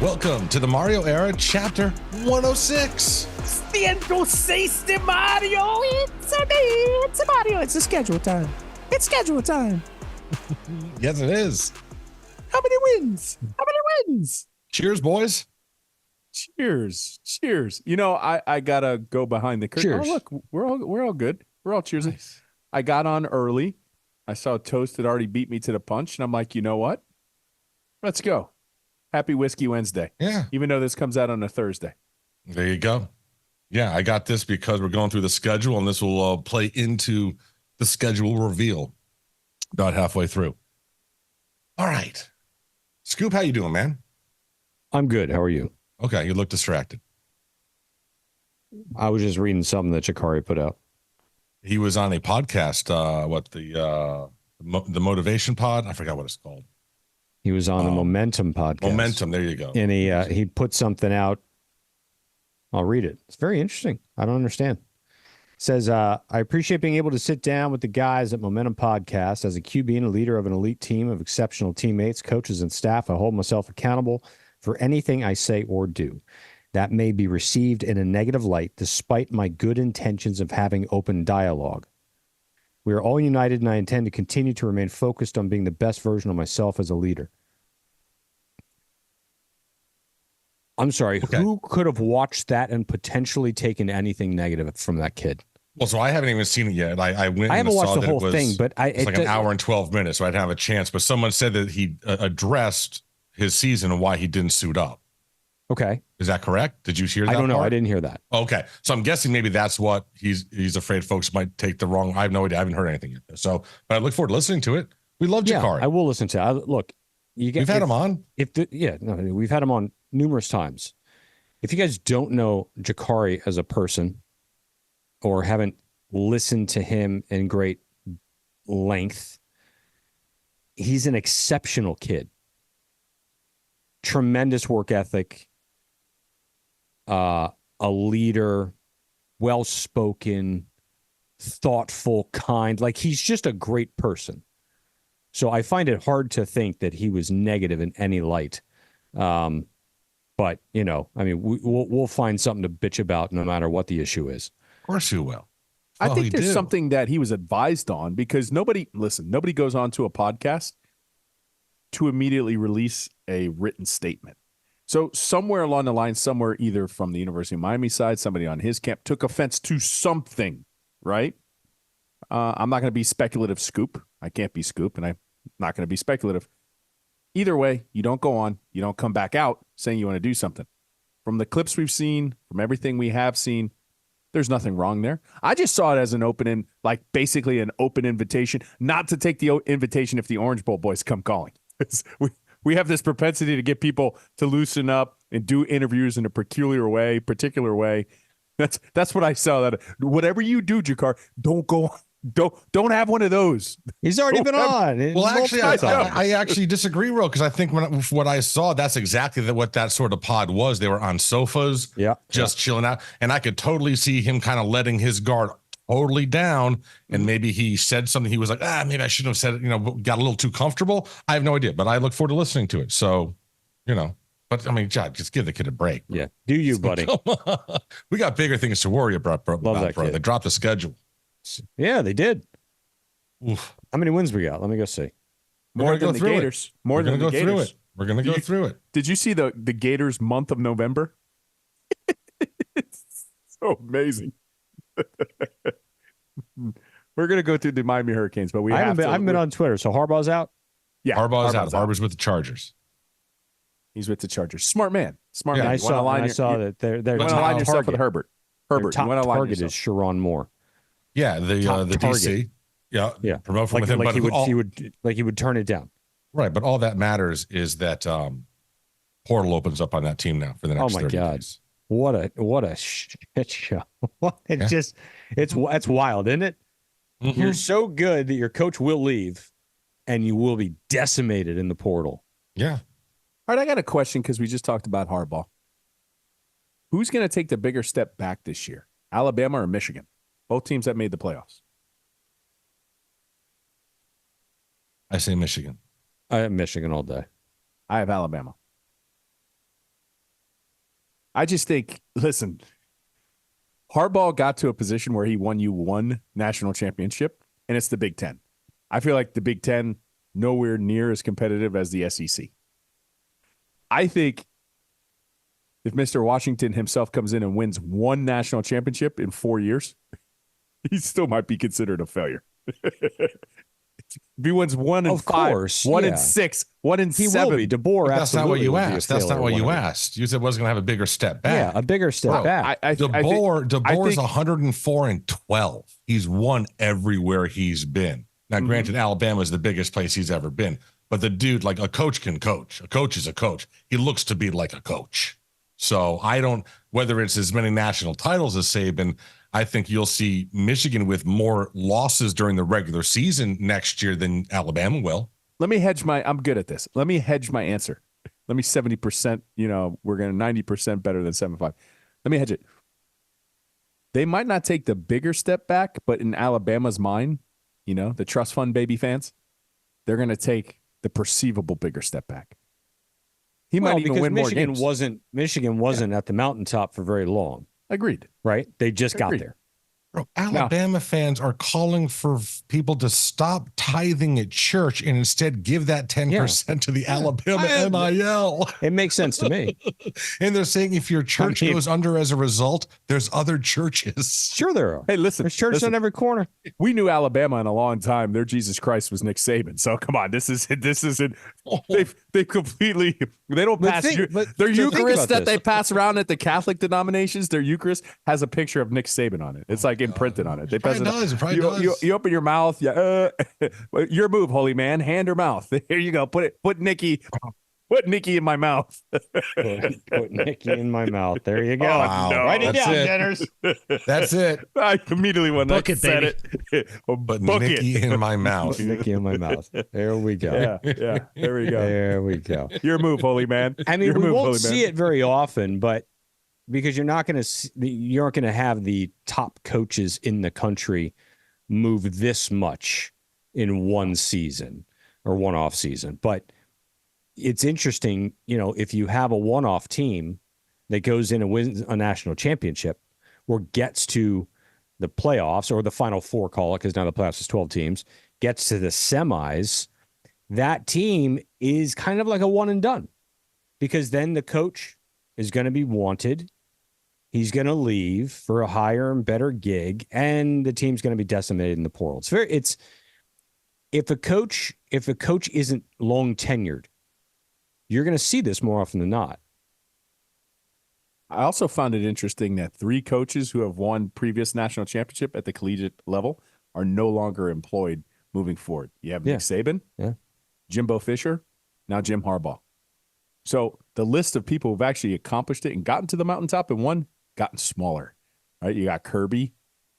Welcome to the Mario Era, Chapter 106. Ciento Mario. It's a Mario. It's a schedule time. It's schedule time. Yes, it is. How many wins? How many wins? Cheers, boys. Cheers. Cheers. You know, I gotta go behind the curtain. Cheers. Oh, look, we're all good. We're all cheersing. Nice. I got on early. I saw Toast had already beat me to the punch, and I'm like, you know what? Let's go. Happy Whiskey Wednesday. Yeah. Even though this comes out on a Thursday. There you go. Yeah, I got this because we're going through the schedule, and this will play into the schedule reveal about halfway through. All right. Scoop, how you doing, man? I'm good. How are you? Okay, you look distracted. I was just reading something that Jacurri put out. He was on a podcast, the Motivation Pod? I forgot what it's called. He was on the Momentum podcast. Momentum, there you go. And he put something out. I'll read it. It's very interesting. I don't understand. It says, I appreciate being able to sit down with the guys at Momentum Podcast. As a QB and a leader of an elite team of exceptional teammates, coaches, and staff, I hold myself accountable for anything I say or do that may be received in a negative light, despite my good intentions of having open dialogue. We are all united, and I intend to continue to remain focused on being the best version of myself as a leader. I'm sorry, Okay. Who could have watched that and potentially taken anything negative from that kid? Well, so I haven't even seen it yet. I went. I haven't and watched saw the that whole it was, thing, but it's like an hour and 12 minutes, so I didn't have a chance. But someone said that he addressed his season and why he didn't suit up. Okay. Is that correct? Did you hear that? I don't know. part? I didn't hear that. Okay, so I'm guessing maybe that's what he's afraid folks might take the wrong. I have no idea. I haven't heard anything yet. So, but I look forward to listening to it. We love Jacurri. I will listen to it. Look, We've had him on. We've had him on numerous times. If you guys don't know Jacurri as a person or haven't listened to him in great length, he's an exceptional kid. Tremendous work ethic, a leader, well-spoken, thoughtful, kind. Like, he's just a great person. So I find it hard to think that he was negative in any light. But, you know, I mean, we'll find something to bitch about no matter what the issue is. Of course you will. I think there's something that he was advised on, because nobody goes on to a podcast to immediately release a written statement. So somewhere along the line, somewhere either from the University of Miami side, somebody on his camp took offense to something, right? I'm not going to be speculative, Scoop. I can't be Scoop, and I'm not going to be speculative. Either way, you don't go on, you don't come back out saying you want to do something. From the clips we've seen, from everything we have seen, there's nothing wrong there. I just saw it as an open, basically an open invitation, not to take the invitation if the Orange Bowl boys come calling. We have this propensity to get people to loosen up and do interviews in a particular way. That's what I saw. That whatever you do, Jacurri, don't go on. Don't have one of those. He's already been on. Well, actually, I actually disagree, Ro, because I think what I saw, that's exactly what that sort of pod was. They were on sofas, just chilling out, and I could totally see him kind of letting his guard totally down, and maybe he said something. He was like, maybe I shouldn't have said it. You know, got a little too comfortable. I have no idea, but I look forward to listening to it. So, you know. But, I mean, John, just give the kid a break. Yeah. Do you, buddy? We got bigger things to worry about, bro. Kid. They dropped the schedule. Yeah, they did. Oof. How many wins we got? Let me go see. More than the Gators. More than the Gators. We're going to go through it. Did you see the Gators month of November? It's so amazing. We're going to go through the Miami Hurricanes, but I haven't been on Twitter. So Harbaugh's out? Yeah. Harbaugh's out. Harbaugh's with the Chargers. He's with the Chargers. Smart man. Yeah, I saw that they're you want to line yourself with Herbert. Their top target is Sharon Moore. Yeah, the DC. Yeah. Promote from within. He would turn it down. Right, but all that matters is that portal opens up on that team now for the next 30 days. What a shit show. It's wild, isn't it? Mm-hmm. You're so good that your coach will leave and you will be decimated in the portal. Yeah. All right, I got a question because we just talked about Harbaugh. Who's going to take the bigger step back this year? Alabama or Michigan? Both teams that made the playoffs. I say Michigan. I have Michigan all day. I have Alabama. I just think, listen, Harbaugh got to a position where he won you one national championship, and it's the Big Ten. I feel like the Big Ten nowhere near as competitive as the SEC. I think if Mr. Washington himself comes in and wins one national championship in 4 years, he still might be considered a failure. If he wins 1 in 5, 1 in 6, 1 in 7. Will be. DeBoer, that's not what you asked. That's not what you asked. You said was going to have a bigger step back. Yeah, a bigger step back. DeBoer's 104-12. He's won everywhere he's been. Now, granted, Alabama is the biggest place he's ever been, but the dude, like a coach can coach. A coach is a coach. He looks to be like a coach. So I don't, whether it's as many national titles as Saban, I think you'll see Michigan with more losses during the regular season next year than Alabama will. I'm good at this. Let me hedge my answer. Let me 70%, we're going to 90% better than 75. Let me hedge it. They might not take the bigger step back, but in Alabama's mind, the trust fund baby fans, they're going to take the perceivable bigger step back. He might even win more games. Michigan wasn't at the mountaintop for very long. Agreed. Right? They just got there. Bro, Alabama fans are calling for people to stop tithing at church and instead give that 10% to the Alabama NIL. It makes sense to me. And they're saying if your church goes under as a result, there's other churches. Sure there are. Hey, listen. There's churches on every corner. We knew Alabama in a long time. Their Jesus Christ was Nick Saban. So come on, this isn't. They completely. They don't pass. Their Eucharist that they pass around at the Catholic denominations, their Eucharist has a picture of Nick Saban on it. It's like imprinted on it. They pass it does. You open your mouth. Yeah, your move, holy man. Hand or mouth. Here you go. Put Nicky in my mouth. put Nicky in my mouth. There you go. Oh, no. Write it down, Jenners. That's it. I immediately went Book it, said baby. it. But Nicky in my mouth. Nicky in my mouth. There we go. Yeah. There we go. There we go. Your move, holy man. I mean, we won't see it very often, but because you aren't going to have the top coaches in the country move this much in one season or one off season. But it's interesting, if you have a one-off team that goes in and wins a national championship or gets to the playoffs or the Final Four, call it, because now the playoffs is 12 teams, gets to the semis, that team is kind of like a one and done because then the coach is going to be wanted. He's going to leave for a higher and better gig, and the team's going to be decimated in the portal. If a coach isn't long tenured, you're going to see this more often than not. I also found it interesting that 3 coaches who have won previous national championship at the collegiate level are no longer employed moving forward. You have Nick Saban, Jimbo Fisher, now Jim Harbaugh. So the list of people who've actually accomplished it and gotten to the mountaintop and won gotten smaller. Right? You got Kirby,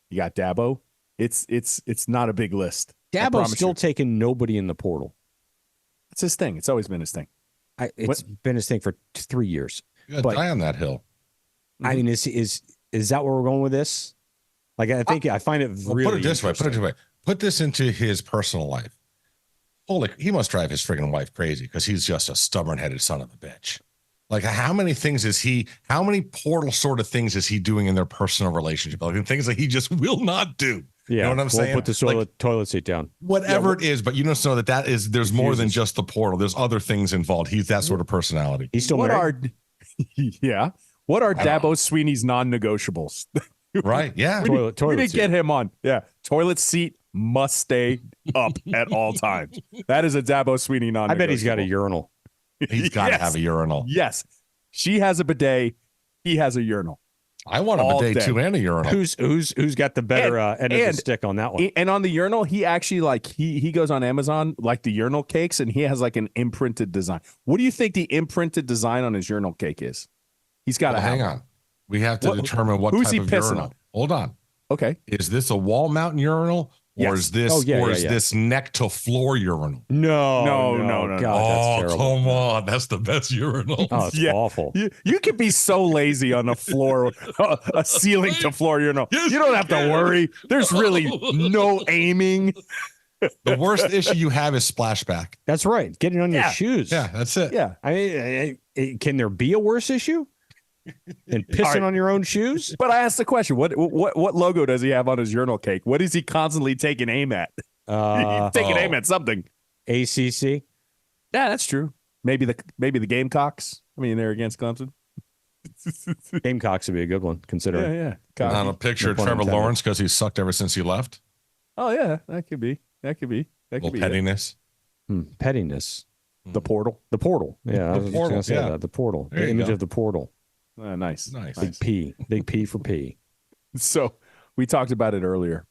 you got Dabo. It's not a big list. Dabo's still taking nobody in the portal. It's his thing. It's always been his thing. It's been his thing for 3 years. You got to die on that hill. I mean, is that where we're going with this? Like, I find it really. Put it this way. Put this into his personal life. Holy, he must drive his friggin' wife crazy because he's just a stubborn-headed son of a bitch. Like, how many portal sort of things is he doing in their personal relationship? Like, things that he just will not do. Yeah, you know what I'm saying? Put the toilet seat down. Whatever it is, but you just know there's more than just the portal. There's other things involved. He's that sort of personality. He's still married. What are Dabo Sweeney's non-negotiables? Right. Yeah. We didn't get him on. Yeah. Toilet seat must stay up at all times. That is a Dabo Sweeney non-negotiable. I bet he's got a urinal. He's got to have a urinal. Yes. She has a bidet. He has a urinal. I want a bidet too and a urinal. Who's got the better end of the stick on that one? And on the urinal, he actually he goes on Amazon like the urinal cakes, and he has like an imprinted design. What do you think the imprinted design on his urinal cake is? He's got to hang on. We have to determine what type of urinal. On? Hold on. Okay. Is this a wall mount urinal? Or is this this neck to floor urinal? No. God, that's terrible. Come on. That's the best urinal. Oh, it's awful. You could be so lazy on the floor, a ceiling to floor urinal. You don't have to worry. There's really no aiming. The worst issue you have is splashback. That's right. Getting on your shoes. Yeah, that's it. Yeah. I mean, can there be a worse issue? and pissing on your own shoes? But I asked the question: what logo does he have on his urinal cake? What is he constantly taking aim at? Taking aim at something. ACC. Yeah, that's true. Maybe the Gamecocks. I mean, they're against Clemson. Gamecocks would be a good one, considering. Yeah. On a picture of Trevor Lawrence because he's sucked ever since he left. Oh yeah, that could be. Pettiness. Pettiness. The portal. Yeah, The portal. Yeah. The portal. There The you image go. of the portal. Nice. Big P. Big P for P. So we talked about it earlier.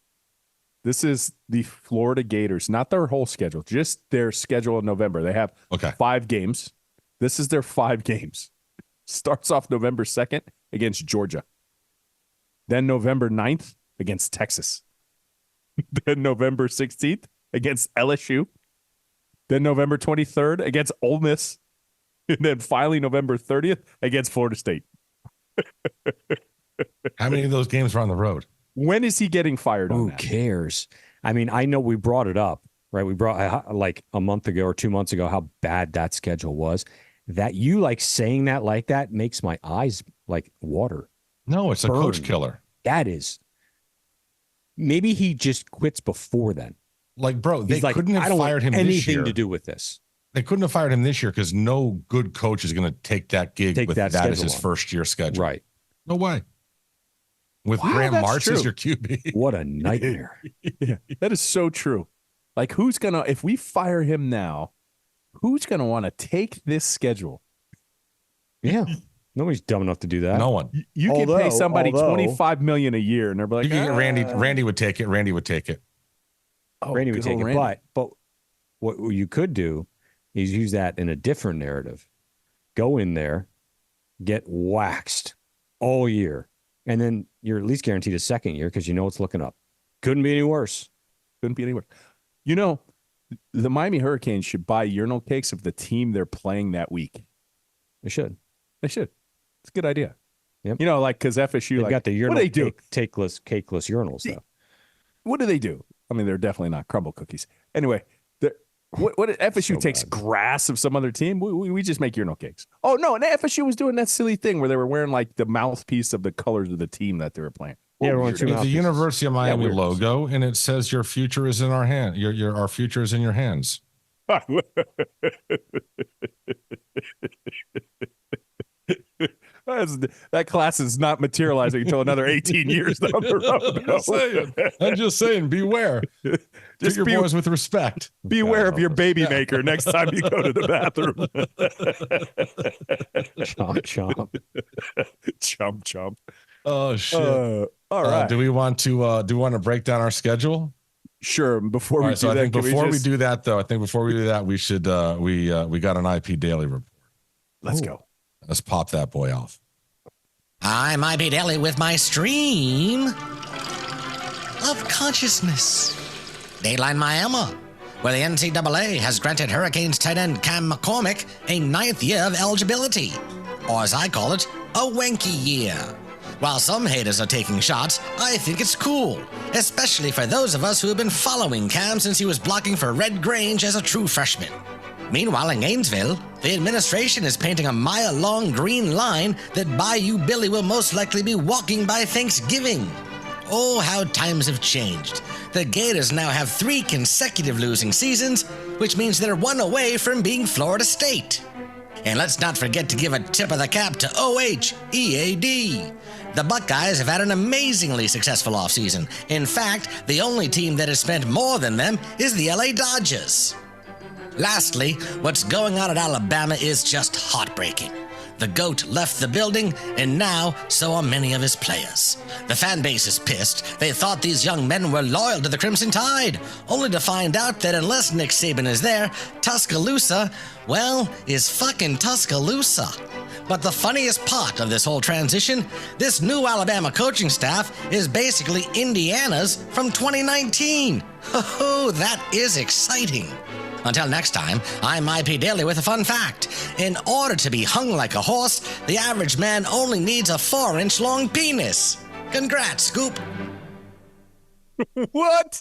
This is the Florida Gators, not their whole schedule, just their schedule in November. They have 5 games. This is their 5 games. Starts off November 2nd against Georgia. Then November 9th against Texas. Then November 16th against LSU. Then November 23rd against Ole Miss. And then finally November 30th against Florida State. How many of those games were on the road? When is he getting fired on Who that? cares? I mean, I know we brought it up, right? We brought like a month ago or 2 months ago how bad that schedule was. That you like saying that like that makes my eyes like water. No, it's a coach killer. That is. Maybe he just quits before then. Like, bro, they like, couldn't have I don't fired him want this year. anything to do with this. They couldn't have fired him this year because no good coach is going to take that gig with that as his first year schedule. Right. No way. With Graham Martz as your QB. What a nightmare. Yeah, that is so true. Like, if we fire him now, who's going to want to take this schedule? Yeah. Nobody's dumb enough to do that. No one. You can pay somebody $25 million a year, and they're like, you can get Randy would take it. Randy would take it. Oh, Randy would take it. Randy. But what you could do is use that in a different narrative. Go in there, get waxed all year, and then you're at least guaranteed a second year because you know it's looking up. Couldn't be any worse. Couldn't be any worse. You know, the Miami Hurricanes should buy urinal cakes of the team they're playing that week. They should. It's a good idea. Yep. You know, like, because FSU, They've got the urinal what do they do? Cakeless urinals, though. What do they do? I mean, they're definitely not crumble cookies. Anyway, what FSU takes grass of some other team? We just make urinal cakes. Oh, no, and FSU was doing that silly thing where they were wearing, like, the mouthpiece of the colors of the team that they were playing. Yeah, it's the University of Miami logo, and it says your future is in our hand. Our future is in your hands. That class is not materializing until another 18 years down the road. I'm just saying, beware. Treat your boys with respect. Beware of your baby maker next time you go to the bathroom. Chomp. Chomp. Oh shit! All right. Do we want to break down our schedule? Sure. Before we do that, before we do that, we should we got an IP Daily report. Let's go. Let's pop that boy off. I'm IP Daily with my stream of consciousness. Dateline Miami, where the NCAA has granted Hurricanes tight end Cam McCormick a 9th year of eligibility, or as I call it, a wanky year. While some haters are taking shots, I think it's cool, especially for those of us who have been following Cam since he was blocking for Red Grange as a true freshman. Meanwhile, in Gainesville, the administration is painting a mile-long green line that Bayou Billy will most likely be walking by Thanksgiving. Oh, how times have changed. The Gators now have 3 consecutive losing seasons, which means they're 1 away from being Florida State. And let's not forget to give a tip of the cap to OHEAD. The Buckeyes have had an amazingly successful offseason. In fact, the only team that has spent more than them is the LA Dodgers. Lastly, what's going on at Alabama is just heartbreaking. The GOAT left the building, and now so are many of his players. The fan base is pissed. They thought these young men were loyal to the Crimson Tide, only to find out that unless Nick Saban is there, Tuscaloosa, well, is fucking Tuscaloosa. But the funniest part of this whole transition, this new Alabama coaching staff is basically Indiana's from 2019. Oh, that is exciting. Until next time, I'm IP Daily with a fun fact. In order to be hung like a horse, the average man only needs a 4-inch long penis. Congrats, Scoop. What?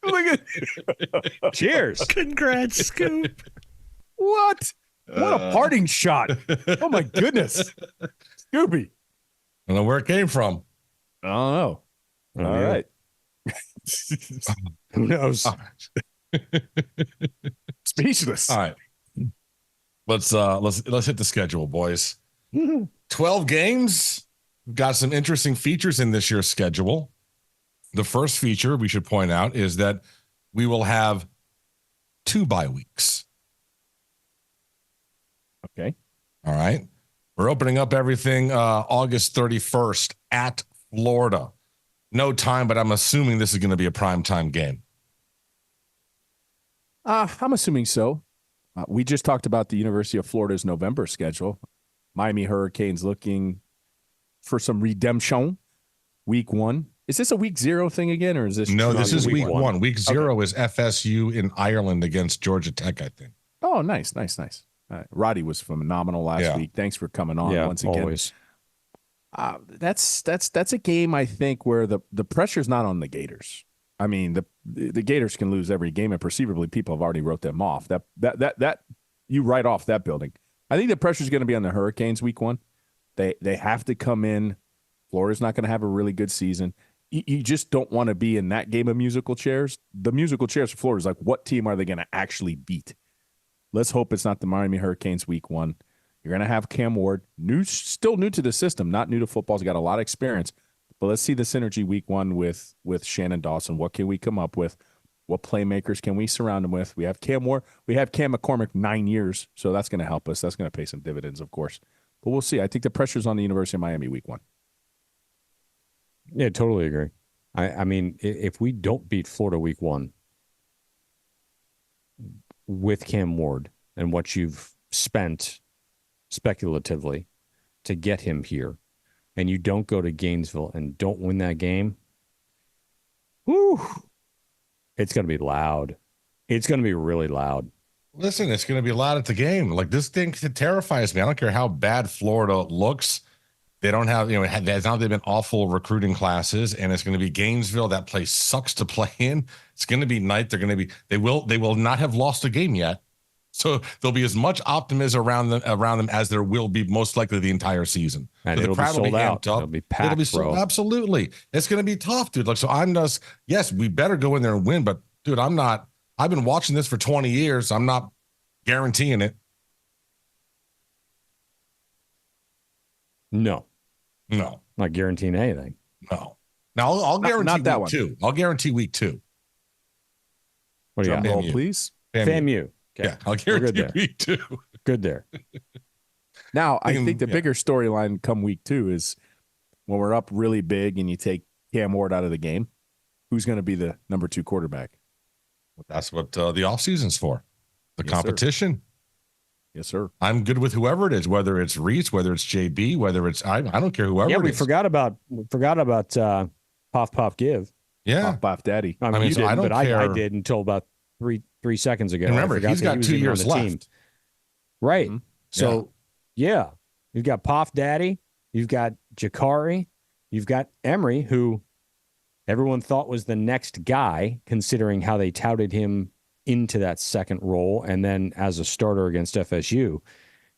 Look at. Cheers. Congrats, Scoop. What? What a parting shot. Oh, my goodness. Scooby. I don't know where it came from. I don't know. All right. Who knows? Speechless. All right. Let's hit the schedule, boys. 12 games. We've got some interesting features in this year's schedule. The first feature we should point out is that we will have 2 bye weeks. Okay. All right. We're opening up everything August 31st at Florida. No time, but I'm assuming this is going to be a primetime game. I'm assuming so. We just talked about the University of Florida's November schedule. Miami Hurricanes looking for some redemption. Week 1. Is this a week 0 thing again, or is this? No, this is week 1. Week 0 is FSU in Ireland against Georgia Tech, I think. Oh, nice. Roddy was phenomenal last week. Thanks for coming on once again. Always. That's a game, I think, where the pressure's not on the Gators. I mean, the Gators can lose every game, and perceivably people have already wrote them off. That you write off that building. I think the pressure's going to be on the Hurricanes week 1. They have to come in. Florida's not going to have a really good season. You just don't want to be in that game of musical chairs. The musical chairs for Florida is like, what team are they going to actually beat? Let's hope it's not the Miami Hurricanes week 1. You're going to have Cam Ward, still new to the system, not new to football. He's got a lot of experience. But let's see the synergy week 1 with Shannon Dawson. What can we come up with? What playmakers can we surround him with? We have Cam Ward. We have Cam McCormick 9 years, so that's going to help us. That's going to pay some dividends, of course. But we'll see. I think the pressure's on the University of Miami week 1. Yeah, totally agree. I mean, if we don't beat Florida week 1 with Cam Ward and what you've spent speculatively to get him here, and you don't go to Gainesville and don't win that game, whew, it's going to be loud. It's going to be really loud. Listen, it's going to be loud at the game. Like, this thing terrifies me. I don't care how bad Florida looks. They don't have, now they've been awful recruiting classes, and it's going to be Gainesville. That place sucks to play in. It's going to be night. They will not have lost a game yet. So there'll be as much optimism around them as there will be most likely the entire season. And so it'll be sold out. It'll be packed, it'll be sold, bro. absolutely. It's going to be tough, dude. Like, so I'm just, yes, we better go in there and win, but dude, I've been watching this for 20 years. I'm not guaranteeing it. No. Not guaranteeing anything. No. Now I'll guarantee not that week 2. I'll guarantee week 2. What do you got? Roll, please. FAMU. Okay. Yeah, I'll guarantee week 2. Good there. Now, I think the bigger storyline come week 2 is when we're up really big and you take Cam Ward out of the game, who's going to be the number 2 quarterback? That's what the offseason's for. The competition. Yes, sir. I'm good with whoever it is, whether it's Reese, whether it's JB, whether it's I don't care whoever. Yeah, it we is. forgot about Puff Give. Yeah, Puff Daddy. I mean, you so didn't, I don't but care. I did until about three seconds ago. And remember, he's got 2 years left. Team. Right. Mm-hmm. So, yeah, you've got Puff Daddy, you've got Jacurri, you've got Emery, who everyone thought was the next guy, considering how they touted him into that second role, and then as a starter against FSU.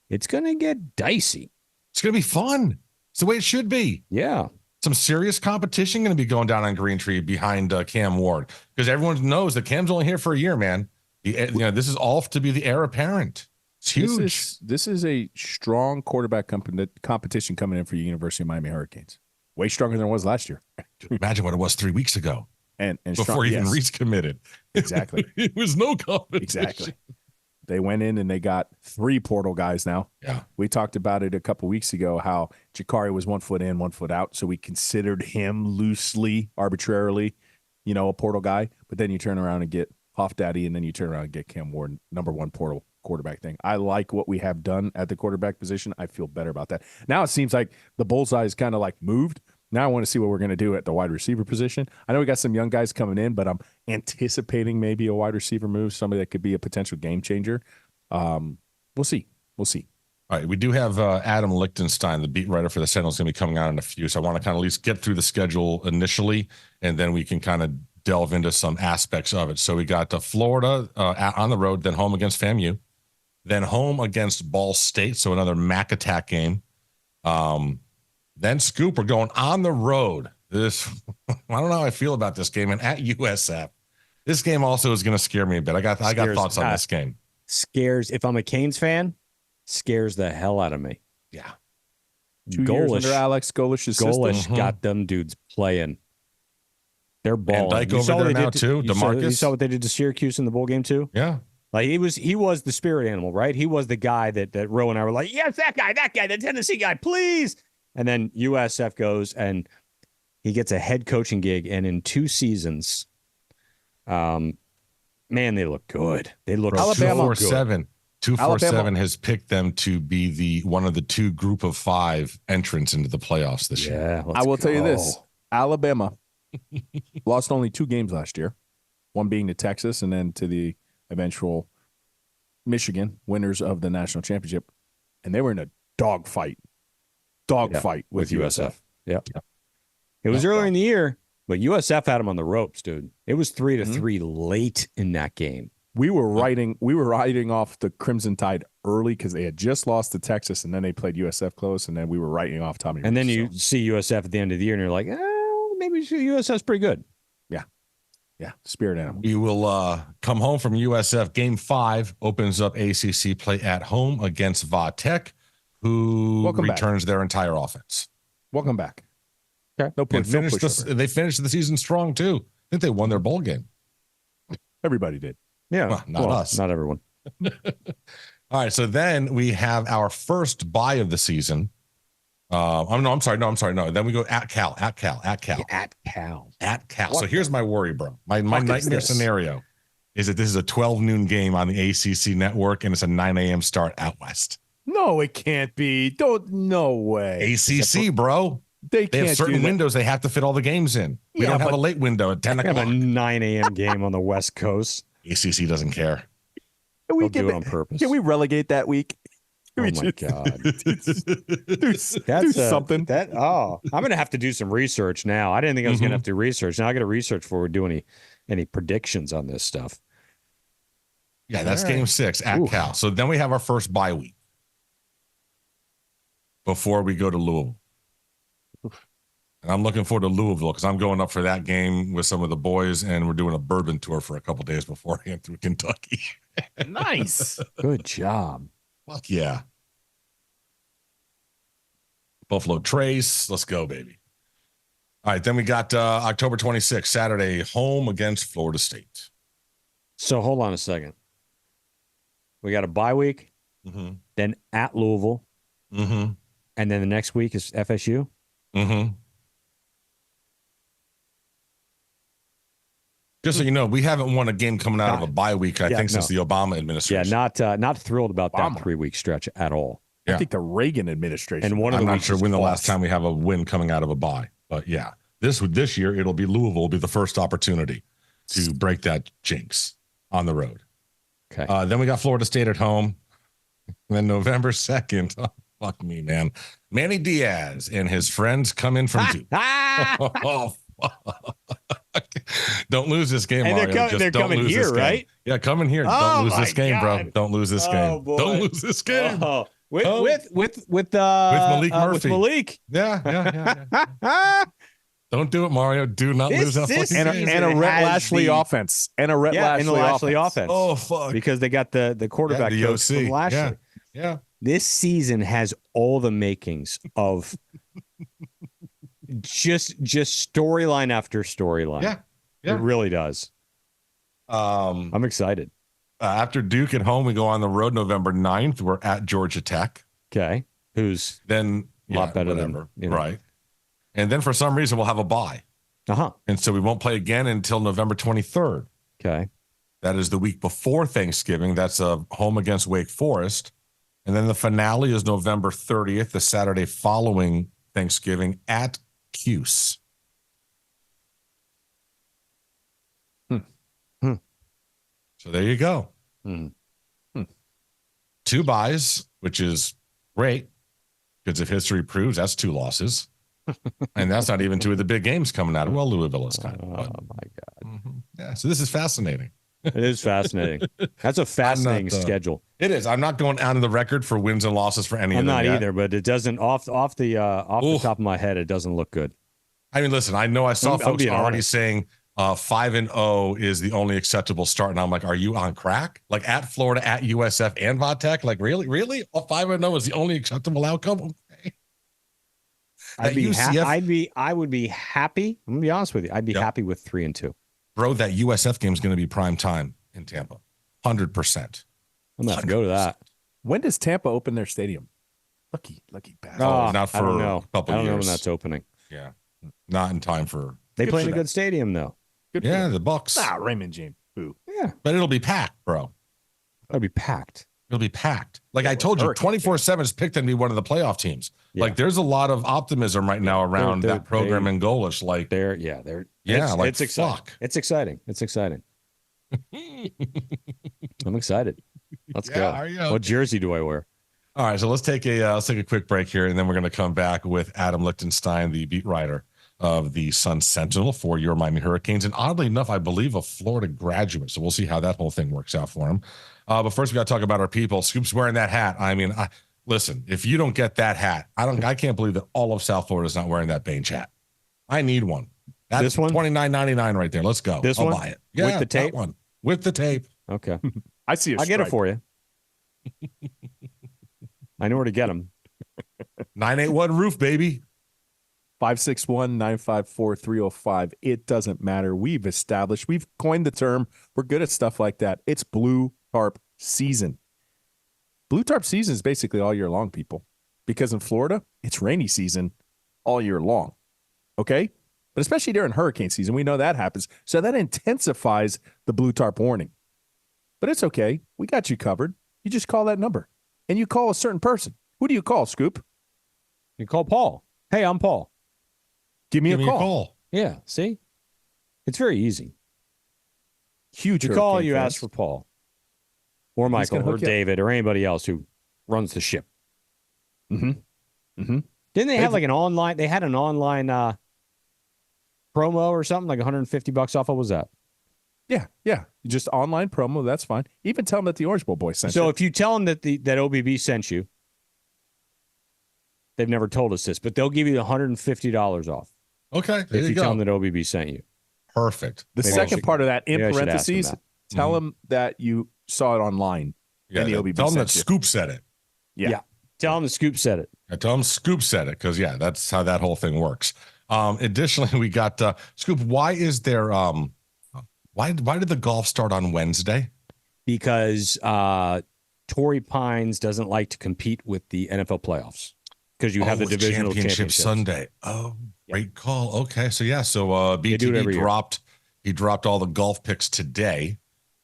It's going to get dicey. It's going to be fun. It's the way it should be. Yeah. Some serious competition going to be going down on Green Tree behind Cam Ward, because everyone knows that Cam's only here for a year, man. This is all to be the heir apparent. It's huge. This is a strong quarterback competition coming in for the University of Miami Hurricanes. Way stronger than it was last year. Imagine what it was 3 weeks ago. And before even Reese committed. Exactly. It was no competition. Exactly. They went in and they got 3 portal guys now. Yeah. We talked about it a couple weeks ago, how Jacurri was 1 foot in, 1 foot out. So we considered him loosely, arbitrarily, a portal guy. But then you turn around and get Puff Daddy, and then you turn around and get Cam Ward, number 1 portal quarterback thing. I like what we have done at the quarterback position. I feel better about that. Now it seems like the bullseye is kind of like moved. Now I want to see what we're going to do at the wide receiver position. I know we got some young guys coming in, but I'm anticipating maybe a wide receiver move, somebody that could be a potential game changer. We'll see. All right. We do have Adam Lichtenstein, the beat writer for the Sentinel, is going to be coming out in a few. So I want to kind of at least get through the schedule initially, and then we can kind of delve into some aspects of it. So we got Florida on the road, then home against FAMU. then home against Ball State, so another MAC attack game. Then Scoop, we're going on the road. This, I don't know how I feel about this game, and at USF. This game also is going to scare me a bit. I got thoughts on this game. Scares, if I'm a Canes fan, scares the hell out of me. Yeah. 2 years under Alex Golish's system. Got them dudes playing. They're balling. And Dyke over there now too. DeMarcus. You saw what they did to Syracuse in the bowl game too? Yeah. Like he was the spirit animal, right? He was the guy that Roe and I were like, yes, that guy, the Tennessee guy, please. And then USF goes and he gets a head coaching gig. And in 2 seasons, man, they look good. They look Alabama 247. 247 has picked them to be one of the 2 group of 5 entrants into the playoffs this year. I will tell you this. Alabama lost only 2 games last year, one being to Texas and then to the eventual Michigan, winners of the national championship. And they were in a dogfight with USF. Yeah. It was earlier in the year, but USF had them on the ropes, dude. It was 3-3 late in that game. We were riding off the Crimson Tide early because they had just lost to Texas, and then they played USF close, and then we were writing off Tommy. And then you see USF at the end of the year, and you're like, maybe USF's pretty good. Yeah, spirit animal. We will come home from USF. Game 5 opens up ACC play at home against Va Tech, who returns their entire offense. Welcome back. Okay. They finished the season strong too. I think they won their bowl game. Everybody did. Yeah, well, not us. Not everyone. All right, so then we have our first bye of the season. I'm sorry. No. Then we go at Cal. So here's my worry, bro. My nightmare scenario is that this is a 12 noon game on the ACC network, and it's a 9 a.m. start out west. No, it can't be. No way. ACC, bro. They have certain windows they have to fit all the games in. We don't have a late window at 10 o'clock. Have a 9 a.m. game on the West Coast. ACC doesn't care. They'll do it on purpose. Can we relegate that week? Oh my God. do something. I'm going to have to do some research now. I didn't think I was going to have to do research. Now I got to research before we do any predictions on this stuff. Yeah, that's game 6 at Cal. So then we have our first bye week before we go to Louisville. And I'm looking forward to Louisville because I'm going up for that game with some of the boys, and we're doing a bourbon tour for a couple days beforehand through Kentucky. Nice. Good job. Fuck yeah. Buffalo Trace. Let's go, baby. All right, then we got October 26th, Saturday, home against Florida State. So hold on a second. We got a bye week, then at Louisville, and then the next week is FSU. Just so you know, we haven't won a game coming out of a bye week, I think, since the Obama administration. Yeah, not thrilled about that 3-week stretch at all. Yeah. I think the Reagan administration. And I'm not sure when the last time we have a win coming out of a bye. But yeah, this year, it'll be Louisville will be the first opportunity to break that jinx on the road. Okay. Then we got Florida State at home. And then November 2nd, oh, fuck me, man. Manny Diaz and his friends come in from Duke. Oh, fuck. Don't lose this game, and Mario. They're coming here, right? Yeah, coming here. Don't lose this game, bro. Don't lose this game. Boy. Don't lose this game. With Malik Murphy. With Malik. Yeah. Don't do it, Mario. Do not lose that fucking game. And a Rhett Lashley offense. And a Rhett Lashley offense. Oh, fuck. Because they got the quarterback coach from Lashley. Yeah. This season has all the makings of just storyline after storyline. Yeah. It really does. I'm excited. After Duke at home, we go on the road November 9th. We're at Georgia Tech. Okay. Who's then a lot better than right. And then for some reason we'll have a bye. And so we won't play again until November 23rd. Okay. That is the week before Thanksgiving. That's a home against Wake Forest. And then the finale is November 30th, the Saturday following Thanksgiving at Cuse. So there you go. 2 byes, which is great because if history proves, that's 2 losses. And that's not even 2 of the big games coming out of, Louisville is kind of. Oh, my God. Yeah, so this is fascinating. It is fascinating. That's a fascinating schedule. It is. I'm not going out of the record for wins and losses for any of them. I'm not either, but it doesn't off the top of my head. It doesn't look good. I mean, listen. I know I saw folks already saying 5-0 is the only acceptable start, and I'm like, are you on crack? Like at Florida, at USF, and Vatech? Like really? 5-0 is the only acceptable outcome? Okay. I would be happy. I'm gonna be honest with you. I'd be happy with 3-2. Bro, that USF game is going to be prime time in Tampa. 100%. I'm going to have to go to that. When does Tampa open their stadium? Lucky bastard. Not for a couple years. I don't know when that's opening. Yeah. Not in time for... They play in a good stadium, though. The Bucks. Raymond James. Boo. Yeah. But it'll be packed, bro. It'll be packed. It'll be packed. Like I told you, 24/7 is picked to be one of the playoff teams. Yeah. Like there's a lot of optimism right now around that program in Golish. Like it's exciting. It's exciting. It's exciting. I'm excited. Let's go. What jersey do I wear? All right, so let's take a quick break here, and then we're going to come back with Adam Lichtenstein, the beat writer of the Sun Sentinel for your Miami Hurricanes, and oddly enough, I believe a Florida graduate. So we'll see how that whole thing works out for him. But first, we got to talk about our people. Scoop's wearing that hat. I mean, listen, if you don't get that hat, I can't believe that all of South Florida is not wearing that Bainch hat. I need one. That's this one? $29.99 right there. Let's go. I'll buy it. Yeah, with the tape. One with the tape. Okay, I see. I'll get it for you. I know where to get them. 981 roof, baby. 561-954-305. It doesn't matter. We've coined the term. We're good at stuff like that. It's blue tarp season. Blue tarp season is basically all year long, people, because in Florida, it's rainy season all year long. Okay? But especially during hurricane season, we know that happens. So that intensifies the blue tarp warning. But it's okay. We got you covered. You just call that number. And you call a certain person. Who do you call, Scoop? You call Paul. Hey, I'm Paul. Give me a call. Yeah, see? It's very easy. Huge. You call, you ask for Paul. Or Michael, or David, or anybody else who runs the ship. Mm-hmm. Mm-hmm. Didn't they have like an online, they had an online promo or something, like $150 off? What was that? Yeah. Just online promo, that's fine. Even tell them that the Orange Bowl boys sent you. So if you tell them that that OBB sent you, they've never told us this, but they'll give you $150 off. Okay, there if you go. tell them that OBB sent you. Perfect. The second part of that, in parentheses, tell them that you saw it online. Yeah, and the OBB tell them that Scoop said it. Yeah. Tell them the Scoop said it. Tell them Scoop said it, because that's how that whole thing works. Additionally, we got Scoop. Why is there why did the golf start on Wednesday? Because Torrey Pines doesn't like to compete with the NFL playoffs because you have the divisional championship Sunday. Oh, great call. Okay, so BTD dropped all the golf picks today.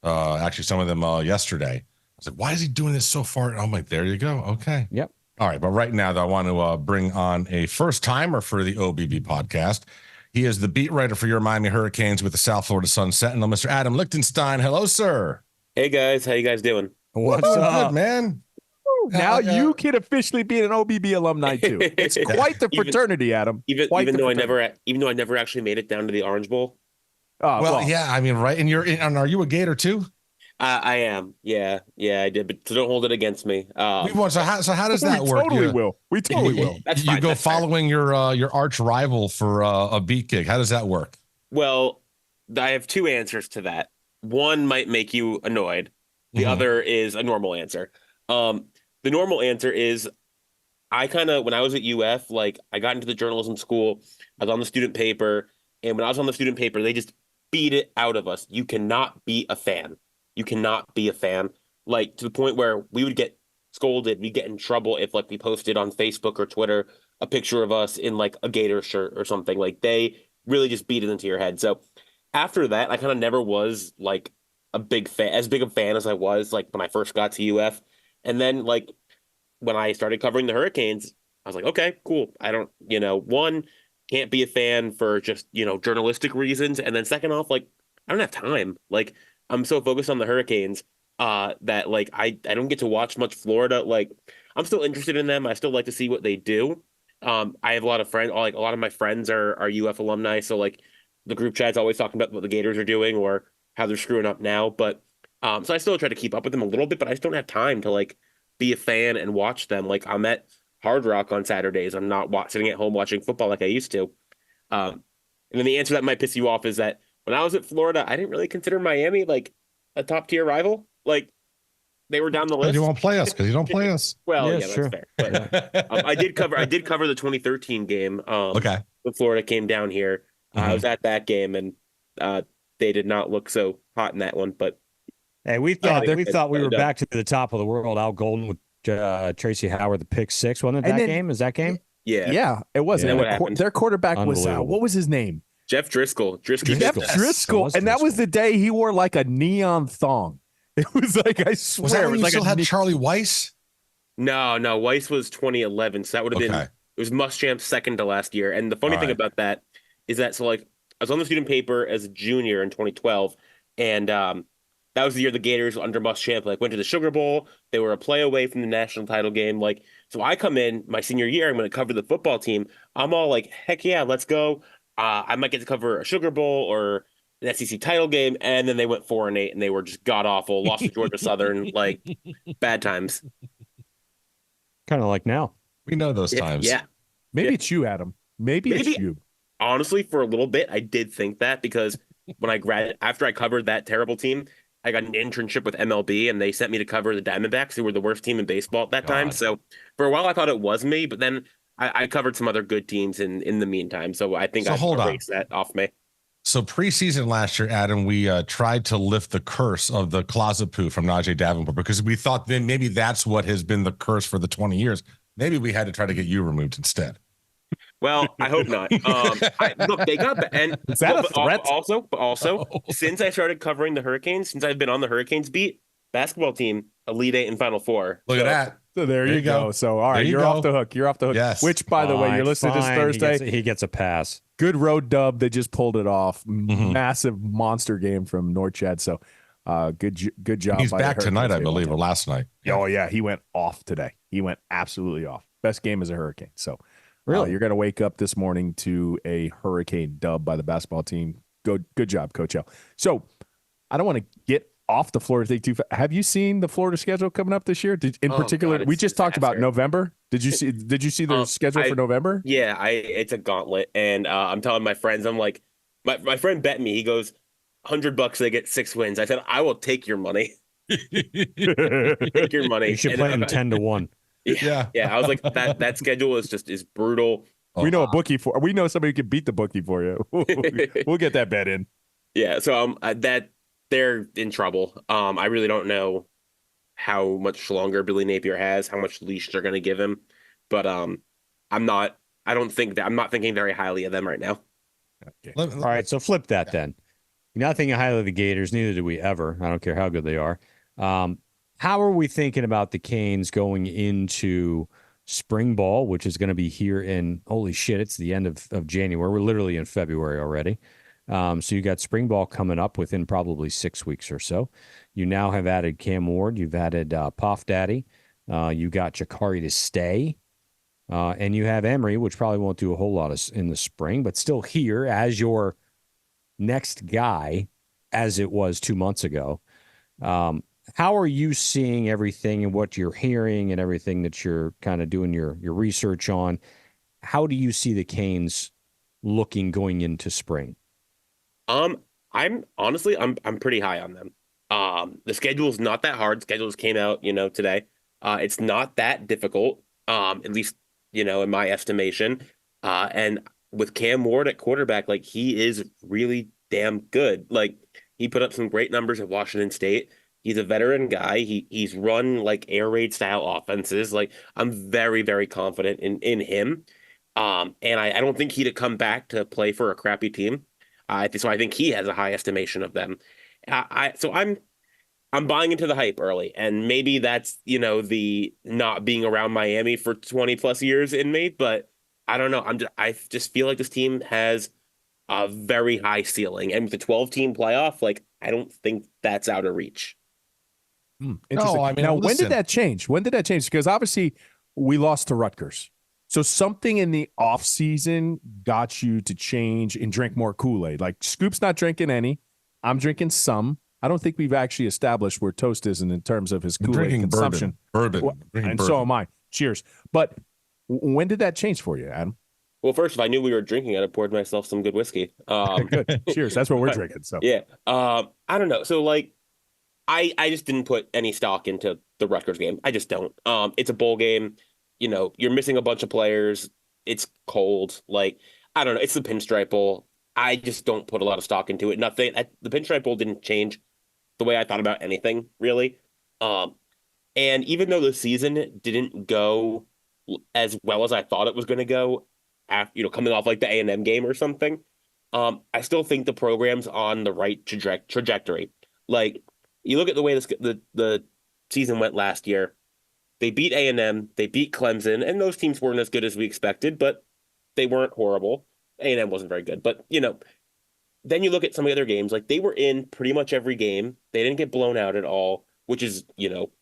Actually, some of them yesterday. I was like, why is he doing this so far? I'm like, there you go. Okay. Yep. All right, but right now, I want to bring on a first-timer for the OBB podcast. He is the beat writer for your Miami Hurricanes with the South Florida Sun Sentinel, Mr. Adam Lichtenstein. Hello, sir. Hey, guys. How you guys doing? What's up, good, man? Now you can officially be an OBB alumni, too. It's quite the fraternity, Adam. Even though I never actually made it down to the Orange Bowl. Well, yeah, I mean, right. And are you a Gator, too? I am. Yeah, I did. But so don't hold it against me. So how does that work? We totally will. That's fine. You go following your arch rival for a beat gig. How does that work? Well, I have two answers to that. One might make you annoyed. The other is a normal answer. The normal answer is when I was at UF, like I got into the journalism school. I was on the student paper. And when I was on the student paper, they just beat it out of us. You cannot be a fan. You cannot be a fan, like to the point where we would get scolded. We'd get in trouble if like we posted on Facebook or Twitter a picture of us in like a Gator shirt or something. Like they really just beat it into your head. So after that, I kind of never was like as big a fan as I was like when I first got to UF. And then like when I started covering the Hurricanes, I was like, okay, cool. I don't, one, can't be a fan for just, journalistic reasons. And then second off, like I don't have time. Like I'm so focused on the Hurricanes that like I don't get to watch much Florida. Like I'm still interested in them. I still like to see what they do. I have a lot of friends. Like a lot of my friends are UF alumni. So like the group chat's always talking about what the Gators are doing, or how they're screwing up now. But so I still try to keep up with them a little bit, but I just don't have time to like be a fan and watch them. Like I'm at Hard Rock on Saturdays. I'm not sitting at home watching football like I used to. And then the answer that might piss you off is that when I was at Florida, I didn't really consider Miami like a top tier rival. Like they were down the list. You won't play us because you don't play us. Well, yeah, that's fair. But I did cover the 2013 game. Okay. When Florida came down here, I was at that game, and they did not look so hot in that one. But hey, we thought we were back to the top of the world. Al Golden with Tracy Howard, the pick six. Wasn't it that game? Is that game? Yeah, it was. Yeah. Their quarterback was what was his name? Jeff Driscoll. Jeff Driscoll, and that was the day he wore like a neon thong. It was like, I swear, was that when it was you like still had Charlie Weiss? No, Weiss was 2011, so that would have been. It was Muschamp's second to last year. And the funny thing about that is that I was on the student paper as a junior in 2012, and that was the year the Gators under Muschamp went to the Sugar Bowl. They were a play away from the national title game. So I come in my senior year, I'm going to cover the football team. I'm all like, heck yeah, let's go. I might get to cover a Sugar Bowl or an SEC title game, and then they went 4-8, and they were just god awful. Lost to Georgia Southern, bad times. Kind of like now. We know those times. Yeah, maybe it's you, Adam. Maybe it's you. Honestly, for a little bit, I did think that because when after I covered that terrible team, I got an internship with MLB, and they sent me to cover the Diamondbacks, who were the worst team in baseball at that time. So for a while, I thought it was me, but then I covered some other good teams in the meantime. So I think I erased that off me. So preseason last year, Adam, we tried to lift the curse of the closet poo from Najee Davenport because we thought then maybe that's what has been the curse for the 20 years. Maybe we had to try to get you removed instead. Well, I hope not. Look, they got that. And is that a threat? Also, since I started covering the Hurricanes, since I've been on the Hurricanes beat, basketball team, Elite Eight and Final Four. Look at that. So there you go. So, all right, you're off the hook. You're off the hook. Yes. Which, by the way, you're listening to this Thursday. He gets a pass. Good road dub. They just pulled it off. Massive monster game from Norchad. So, good job. He's back tonight, I believe, or last night. Oh, yeah. He went off today. He went absolutely off. Best game as a Hurricane. So, really, you're going to wake up this morning to a Hurricane dub by the basketball team. Good job, Coach L. So, I don't want to get off the Florida thing too. Have you seen the Florida schedule coming up this year? We just talked about November. Did you see the schedule for November? Yeah, it's a gauntlet, and I'm telling my friends, I'm like, my friend bet me. He goes, $100 they get 6 wins. I said, I will take your money. Take your money. You should play them 10-1. Yeah. I was like, that schedule is brutal. We know a bookie we know somebody who can beat the bookie for you. We'll get that bet in. Yeah. So they're in trouble. I really don't know how much longer Billy Napier has, how much leash they're going to give him, but I'm not thinking very highly of them right now. Okay. All right, so flip that then. You're not thinking highly of the Gators, neither do we ever. I don't care how good they are. How are we thinking about the Canes going into spring ball, which is going to be here in, holy shit, it's the end of January. We're literally in February already. So you got spring ball coming up within probably 6 weeks or so. You now have added Cam Ward. You've added Puff Daddy. You got Jacurri to stay. And you have Emery, which probably won't do a whole lot in the spring, but still here as your next guy, as it was 2 months ago. How are you seeing everything and what you're hearing and everything that you're kind of doing your research on? How do you see the Canes looking going into spring? I'm pretty high on them. The schedule is not that hard. Schedules came out, today. It's not that difficult, at least, in my estimation. And with Cam Ward at quarterback, he is really damn good. He put up some great numbers at Washington State. He's a veteran guy. He's run air raid style offenses. I'm very, very confident in him. And I don't think he'd have come back to play for a crappy team. So I think he has a high estimation of them. So I'm buying into the hype early, and maybe that's the not being around Miami for 20 plus years in me, but I don't know. I just feel like this team has a very high ceiling, and with the 12-team playoff, I don't think that's out of reach. Interesting. No, now, when did that change? Because obviously we lost to Rutgers. So something in the offseason got you to change and drink more Kool-Aid. Scoop's not drinking any. I'm drinking some. I don't think we've actually established where Toast is in terms of his Kool-Aid consumption. Bourbon. And so am I. Cheers. But when did that change for you, Adam? Well, first, if I knew we were drinking, I'd have poured myself some good whiskey. Good. Cheers. That's what we're drinking. So yeah. I don't know. So like, I just didn't put any stock into the Rutgers game. I just don't. It's a bowl game. You know, you're missing a bunch of players. It's cold. Like, I don't know. It's the Pinstripe Bowl. I just don't put a lot of stock into it. Nothing. The Pinstripe Bowl didn't change the way I thought about anything, really. And even though the season didn't go as well as I thought it was going to go, after, coming off like the A&M game or something, I still think the program's on the right trajectory. Like, you look at the way the season went last year. They beat A&M, they beat Clemson, and those teams weren't as good as we expected, but they weren't horrible. A&M wasn't very good, but then you look at some of the other games, like they were in pretty much every game. They didn't get blown out at all, which is,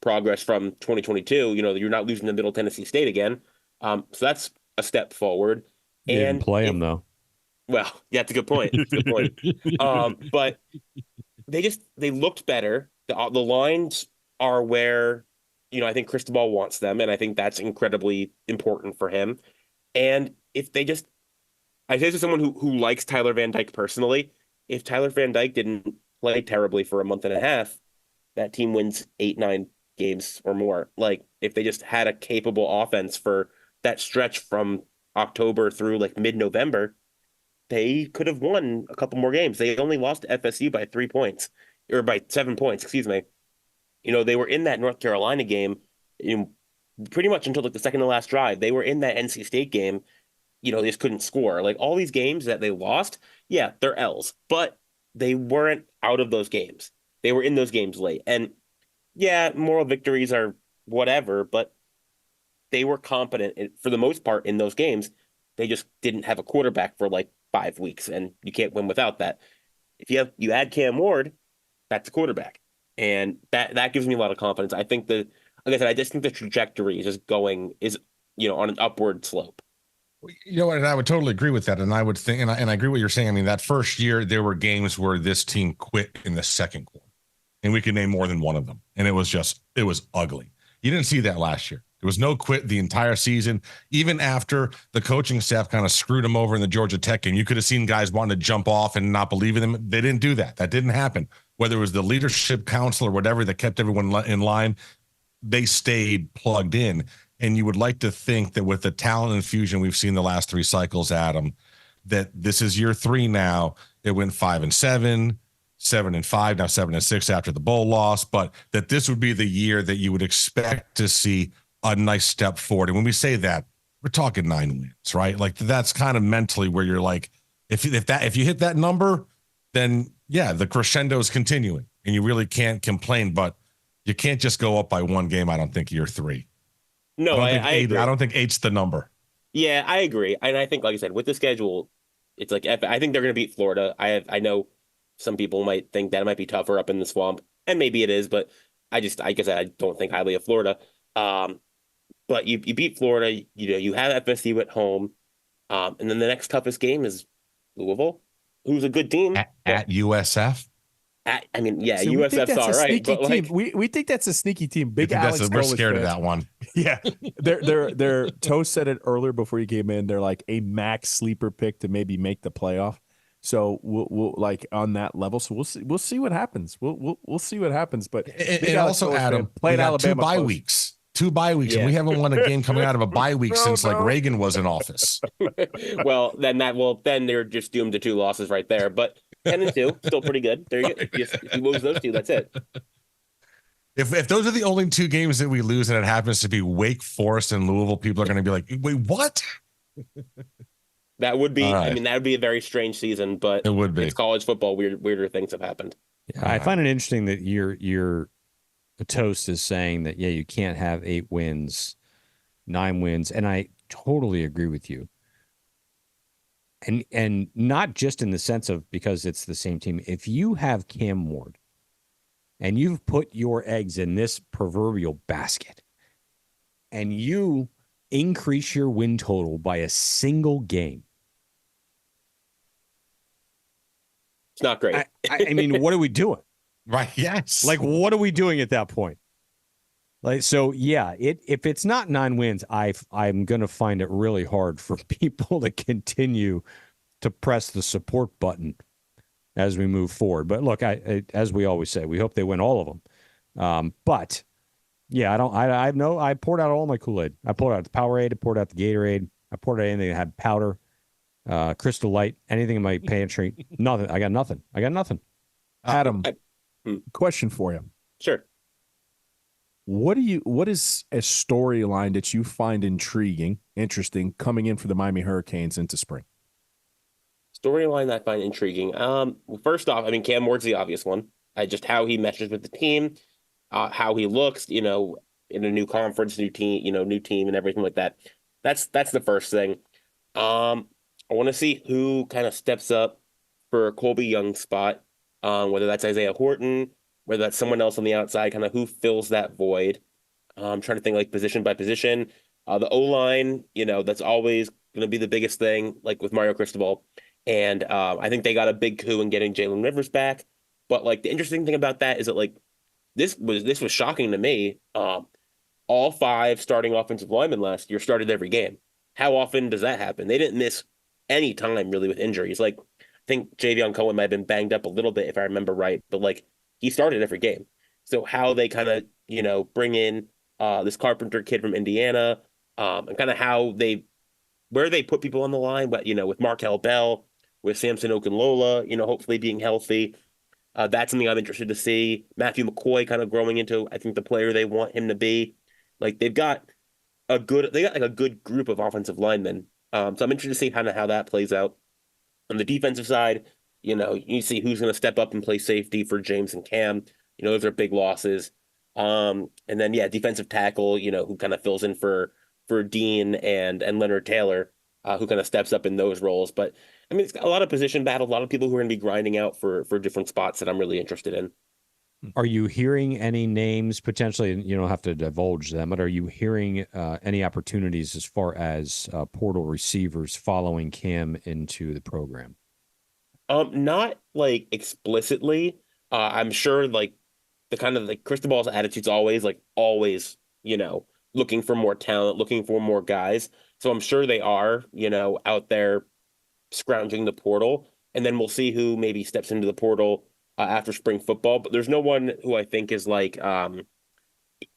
progress from 2022. You're not losing to Middle Tennessee State again. So that's a step forward. You didn't play them though. Well, yeah, that's a good point. But they looked better. The lines are where, I think Cristobal wants them, and I think that's incredibly important for him. And if they just, I say this as someone who likes Tyler Van Dyke personally, if Tyler Van Dyke didn't play terribly for a month and a half, that team wins 8-9 games or more. Like, if they just had a capable offense for that stretch from October through like mid-November, they could have won a couple more games. They only lost to FSU by 3 points, or by 7 points, excuse me. They were in that North Carolina game, pretty much until like the second to last drive. They were in that NC State game. They just couldn't score. Like, all these games that they lost, yeah, they're L's, but they weren't out of those games. They were in those games late. And yeah, moral victories are whatever, but they were competent for the most part in those games. They just didn't have a quarterback for like 5 weeks, and you can't win without that. If you add Cam Ward, that's a quarterback. And that gives me a lot of confidence. I think like I said, I just think the trajectory is just on an upward slope. And I would totally agree with that. And I would think, and I agree what you're saying. I mean, that first year, there were games where this team quit in the second quarter, and we could name more than one of them. And it was ugly. You didn't see that last year. There was no quit the entire season. Even after the coaching staff kind of screwed them over in the Georgia Tech game, you could have seen guys wanting to jump off and not believe in them. They didn't do that. That didn't happen. Whether it was the leadership council or whatever that kept everyone in line, they stayed plugged in. And you would like to think that with the talent infusion we've seen the last 3 cycles, Adam, that this is year 3 now. It went 5-7, 7-5, now 7-6 after the bowl loss, but that this would be the year that you would expect to see a nice step forward. And when we say that, we're talking 9 wins, right? Like, that's kind of mentally where you're like, if you hit that number, then yeah, the crescendo is continuing, and you really can't complain. But you can't just go up by 1 game. I don't think year 3. No, I agree. I don't think 8's the number. Yeah, I agree. And I think, like I said, with the schedule, it's like, I think they're going to beat Florida. I know some people might think that it might be tougher up in the swamp, and maybe it is, but I guess I don't think highly of Florida. But you beat Florida, you have FSU at home, and then the next toughest game is Louisville, who's a good team at USF. USF's all right, but team. We think that's a sneaky team. Big Alex. We're scared of that one. Yeah, they're Toast said it earlier before you came in. They're like a max sleeper pick to maybe make the playoff. So we'll like on that level. So we'll see what happens. We'll see what happens. But and also, Adam, played Alabama 2 bye weeks. 2 bye weeks, and we haven't won a game coming out of a bye week since like Reagan was in office. Well, then they're just doomed to 2 losses right there. But 10-2, still pretty good. There you go. If you lose those 2, that's it. If those are the only 2 games that we lose, and it happens to be Wake Forest and Louisville, people are going to be like, "Wait, what?" That would be. Right. I mean, that would be a very strange season, but it would be. It's college football. Weirder things have happened. Yeah, I find it interesting that your Toast is saying that you can't have 8 wins, 9 wins, and I totally agree with you. And not just in the sense of because it's the same team. If you have Cam Ward and you've put your eggs in this proverbial basket and you increase your win total by a single game, It's not great. I mean, what are we doing? Right. Yes. Like, what are we doing at that point? Like, so yeah, if it's not 9 wins, I'm gonna find it really hard for people to continue to press the support button as we move forward. But look, as we always say, we hope they win all of them. But yeah, I poured out all my Kool-Aid. I poured out the Powerade, I poured out the Gatorade, I poured out anything that had powder, Crystal Light, anything in my pantry. Nothing. I got nothing. Adam, question for you. Sure. What is a storyline that you find interesting coming in for the Miami Hurricanes into spring? Storyline that I find intriguing. Well, first off, I mean, Cam Ward's the obvious one. Just how he meshes with the team, how he looks, in a new conference, new team and everything like that. That's the first thing. I want to see who kind of steps up for Colby Young's spot, whether that's Isaiah Horton, whether that's someone else on the outside, kind of who fills that void. I'm trying to think like position by position. The O-line, that's always going to be the biggest thing, like with Mario Cristobal. And I think they got a big coup in getting Jalen Rivers back. But like the interesting thing about that is that like this was shocking to me. All 5 starting offensive linemen last year started every game. How often does that happen? They didn't miss any time really with injuries. Like I think Javion Cohen might have been banged up a little bit if I remember right, but like he started every game. So how they kind of bring in this Carpenter kid from Indiana, and kind of where they put people on the line, but with Markel Bell, with Samson Okunlola, hopefully being healthy. That's something I'm interested to see. Matthew McCoy kind of growing into, I think, the player they want him to be. Like they got like a good group of offensive linemen. So I'm interested to see kind of how that plays out. On the defensive side, you see who's going to step up and play safety for James and Cam. Those are big losses. And then defensive tackle, who kind of fills in for Dean and Leonard Taylor, who kind of steps up in those roles. But I mean, it's got a lot of position battle, a lot of people who are going to be grinding out for different spots that I'm really interested in. Are you hearing any names potentially? And you don't have to divulge them, but are you hearing any opportunities as far as portal receivers following Cam into the program? Not like explicitly. I'm sure like the kind of like Cristobal's attitude's always, looking for more talent, looking for more guys. So I'm sure they are, out there scrounging the portal, and then we'll see who maybe steps into the portal after spring football. But there's no one who I think is like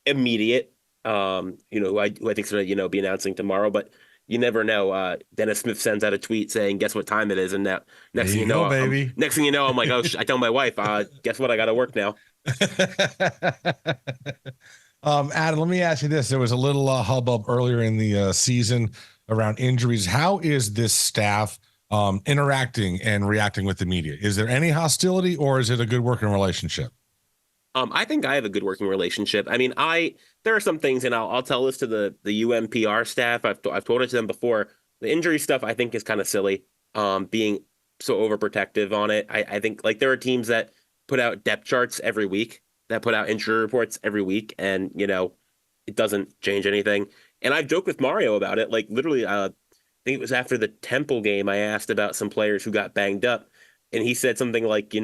immediate, who I think is going to, be announcing tomorrow. But you never know. Dennis Smith sends out a tweet saying, "Guess what time it is?" And now next thing you know, baby. Next thing you know, I'm like, "Oh, I tell my wife, guess what? I got to work now." Adam, let me ask you this. There was a little hubbub earlier in the season around injuries. How is this staff interacting and reacting with the media? Is there any hostility, or is it a good working relationship? I think I have a good working relationship. I mean, there are some things, and I'll tell this to the UMPR staff. I've told it to them before. The injury stuff I think is kind of silly. Being so overprotective on it. I think like there are teams that put out depth charts every week, that put out injury reports every week, and it doesn't change anything. And I've joked with Mario about it. Like literally, I think it was after the Temple game, I asked about some players who got banged up, and he said something like,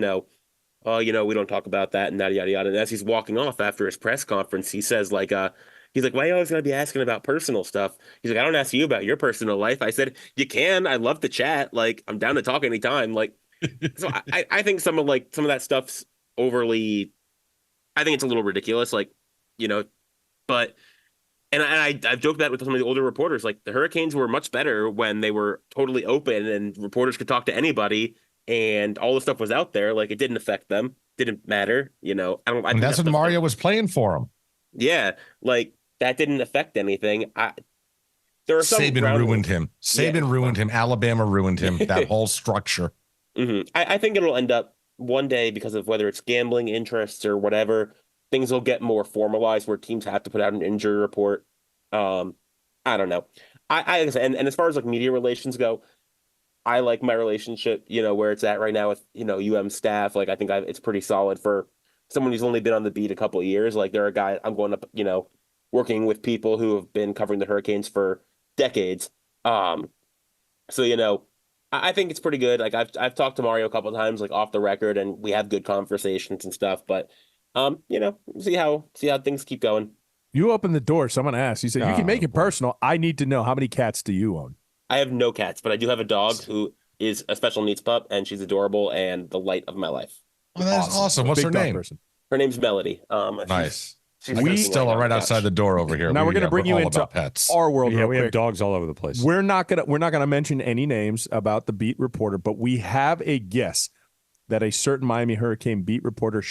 "Oh, we don't talk about that," and yada yada yada. And as he's walking off after his press conference, he says like, he's like, "Why are you always gonna be asking about personal stuff?" He's like, "I don't ask you about your personal life." I said, "You can. I love to chat. Like, I'm down to talk anytime." Like, so I think some of that stuff's overly. I think it's a little ridiculous. Like, but. And I've joked that with some of the older reporters. Like the Hurricanes were much better when they were totally open and reporters could talk to anybody, and all the stuff was out there. Like it didn't affect them, didn't matter. And that's when Mario was playing for him. Yeah, like that didn't affect anything. There are some Saban ruined him. Saban ruined him. Alabama ruined him. That whole structure. Mm-hmm. I think it'll end up one day, because of whether it's gambling interests or whatever, things will get more formalized where teams have to put out an injury report. I don't know. And as far as like media relations go, I like my relationship, where it's at right now with, UM staff. Like I think it's pretty solid for someone who's only been on the beat a couple of years. Like there are guys I'm going up, working with people who have been covering the Hurricanes for decades. So, I think it's pretty good. Like I've talked to Mario a couple of times, like off the record, and we have good conversations and stuff. But see how things keep going. You opened the door. Someone asked. You said you can make it personal. I need to know, how many cats do you own? I have no cats, but I do have a dog who is a special needs pup, and she's adorable and the light of my life. Well, that's awesome. What's her name? Her name's Melody. Nice. She's still right outside the door over here. Now we're going to bring you into pets. our world. Yeah, we have dogs all over the place. We're not gonna mention any names about the beat reporter, but we have a guess that a certain Miami Hurricane beat reporter,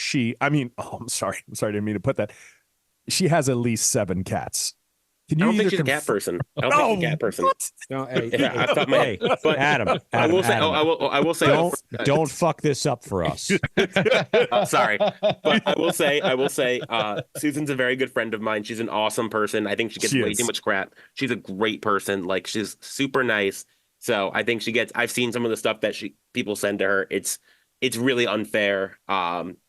I'm sorry, I didn't mean to put that. She has at least 7 cats. I don't think she's a cat person. I don't think she's a cat person. What? No, hey, but Adam, I will say. Don't fuck this up for us. Sorry, but I will say. Susan's a very good friend of mine. She's an awesome person. I think she gets way too much crap. She's a great person. Like, she's super nice. So I think I've seen some of the stuff that people send to her. It's really unfair.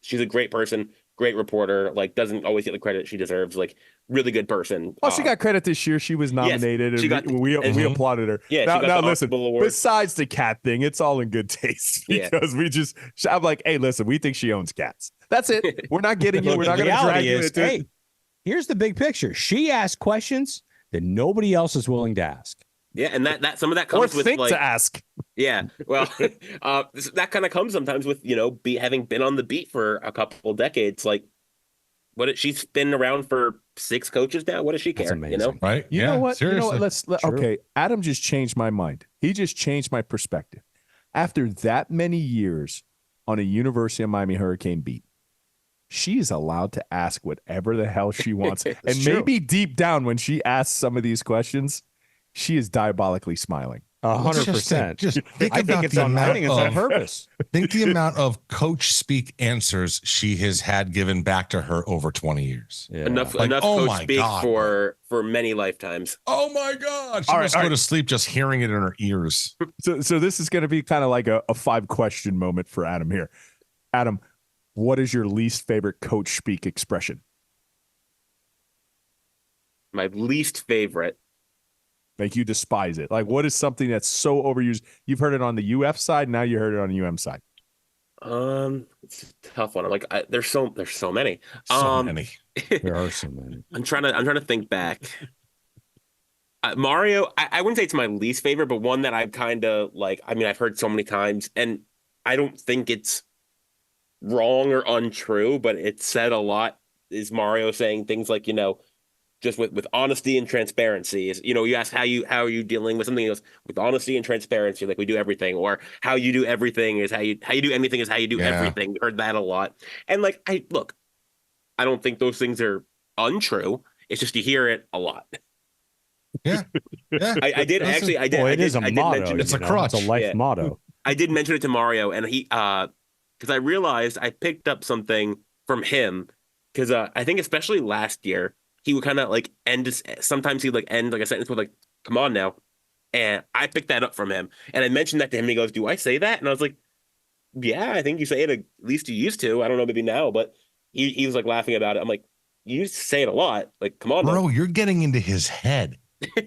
She's a great person. Great reporter, like, doesn't always get the credit she deserves. Like, really good person. Oh, she got credit this year. She was nominated, and we applauded her. Yeah. Now listen. Besides the cat thing, it's all in good taste because I'm like, hey, listen, we think she owns cats. That's it. We're not getting you. We're not going to drag you into it. Here's the big picture. She asked questions that nobody else is willing to ask. Yeah, and that some of that comes with to ask. Yeah, well, that kind of comes sometimes with having been on the beat for a couple decades. Like, she's been around for 6 coaches now. What does she care? That's amazing. Right? You know what? Seriously. Okay. Adam just changed my mind. He just changed my perspective. After that many years on a University of Miami Hurricane beat, she is allowed to ask whatever the hell she wants. And maybe deep down, when she asks some of these questions, she is diabolically smiling. 100%. I think it's on purpose. Think the amount of coach speak answers she has had given back to her over 20 years. Yeah. Enough coach speak for many lifetimes. Oh my God. She must go to sleep just hearing it in her ears. So this is going to be kind of like a 5-question moment for Adam here. Adam, what is your least favorite coach speak expression? My least favorite. Like, you despise it. Like, what is something that's so overused? You've heard it on the UF side. Now you heard it on the UM side. It's a tough one. I'm like, there's so many. So many. There are so many. I'm trying to think back. Mario, I wouldn't say it's my least favorite, but one that I've kind of like. I mean, I've heard so many times, and I don't think it's wrong or untrue, but it's said a lot. Is Mario saying things like, just with honesty and transparency. You ask how are you dealing with something else with honesty and transparency, like we do everything, or how you do everything is how you do anything is how you do everything. Heard that a lot. And like, I don't think those things are untrue. It's just you hear it a lot. Yeah. I did. It is a motto. It's a crutch. It's a life motto. I did mention it to Mario, and he because I realized I picked up something from him, because I think especially last year, he would kind of like sometimes he'd like end like a sentence with like, come on now. And I picked that up from him. And I mentioned that to him. And he goes, do I say that? And I was like, yeah, I think you say it, at least you used to. I don't know, maybe now, but he was like laughing about it. I'm like, you used to say it a lot. Like, come on, bro, now. You're getting into his head.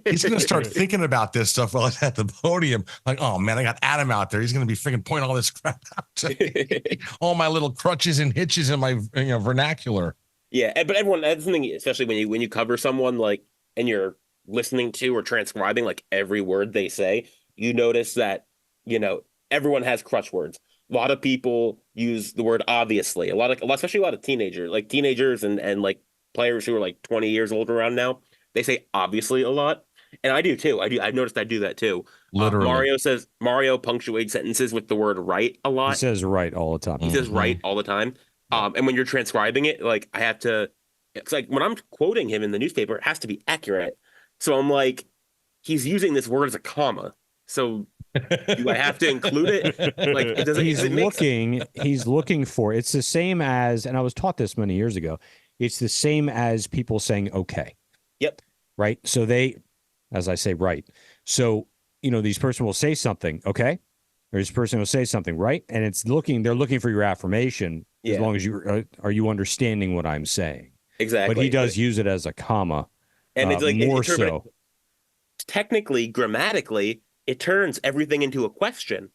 He's going to start thinking about this stuff while he's at the podium. Like, oh man, I got Adam out there. He's going to be freaking pointing all this crap out to me. All my little crutches and hitches in my vernacular. Yeah, but everyone, that's something, especially when you cover someone, like, and you're listening to or transcribing like every word they say, you notice that, everyone has crutch words. A lot of people use the word obviously. Especially a lot of teenagers and like players who are like 20 years old around now, they say obviously a lot. And I do too. I've noticed I do that too. Literally. Mario punctuates sentences with the word right a lot. He says right all the time. He says right all the time. And when you're transcribing it, like it's like when I'm quoting him in the newspaper, it has to be accurate. So I'm like, he's using this word as a comma. So do I have to include it? Like, he's looking for, it's the same as, and I was taught this many years ago. It's the same as people saying, okay. Yep. Right. So as I say, right. So, these person will say something. Okay. Or this person will say something, right? And they're looking for your affirmation. As long as are you understanding what I'm saying? Exactly. But he does use it as a comma, and it's like more so. Technically, grammatically, it turns everything into a question,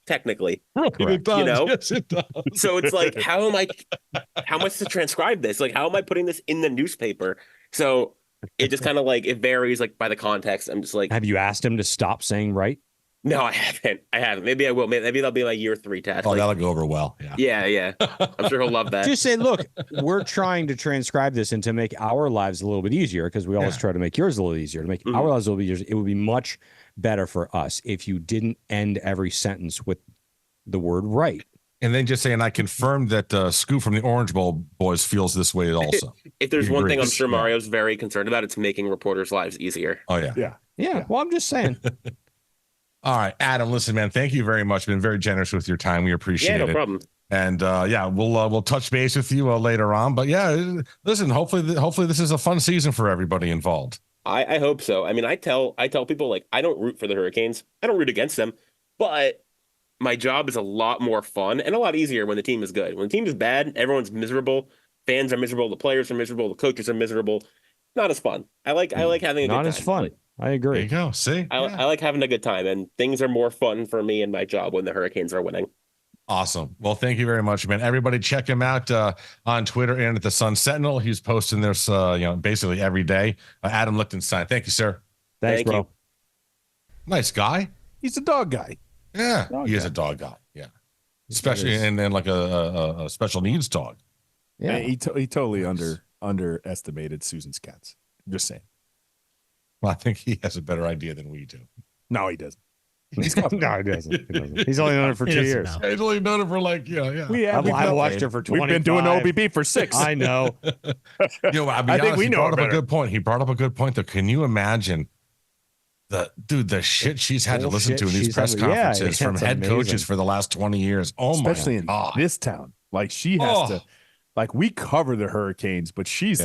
technically. Right, it does. You know? Yes, it does. So it's like, how am I to transcribe this? Like, how am I putting this in the newspaper? So it just kind of like, it varies like by the context. I'm just like, Have you asked him to stop saying right? no, I haven't. Maybe I will. Maybe that'll be my year 3 test. Oh, like, that'll go over well. Yeah. Yeah. I'm sure he'll love that. Just say, look, we're trying to transcribe this and to make our lives a little bit easier, because we always try to make yours a little easier. To make our lives a little bit easier, it would be much better for us if you didn't end every sentence with the word right. And then just saying, I confirmed that Scoop from the Orange Bowl boys feels this way also. If there's one thing I'm sure Mario's very concerned about, it's making reporters' lives easier. Oh, yeah. Yeah. Well, I'm just saying. All right, Adam, listen, man, thank you very much. Been very generous with your time. We appreciate it. Yeah, no problem. And we'll touch base with you later on. But yeah, listen, hopefully this is a fun season for everybody involved. I hope so. I mean, I tell people, like, I don't root for the Hurricanes. I don't root against them, but my job is a lot more fun and a lot easier when the team is good. When the team is bad, everyone's miserable. Fans are miserable. The players are miserable. The coaches are miserable. Not as fun. I like having a good time. Not as fun. I agree. There you go. See, I like having a good time, and things are more fun for me and my job when the Hurricanes are winning. Awesome. Well, thank you very much, man. Everybody check him out on Twitter and at the Sun Sentinel. He's posting this, basically every day. Adam Lichtenstein. Thank you, sir. Thanks, bro. You. Nice guy. He's a dog guy. Yeah, he is a dog guy. Yeah, especially and then like a special needs dog. Yeah, he totally underestimated Susan's cats. I'm just saying. Well, I think he has a better idea than we do. No, he doesn't. No, he doesn't. He's only known it for 2 years. He's only known it for like, yeah. I've watched her for 25. We've been doing OBB for 6. I know. I think we know. A good point. He brought up a good point, though. Can you imagine the shit she's had to listen to in these press conferences from head coaches for the last 20 years? Oh, especially in this town. Like, she has to, like, we cover the Hurricanes, but she's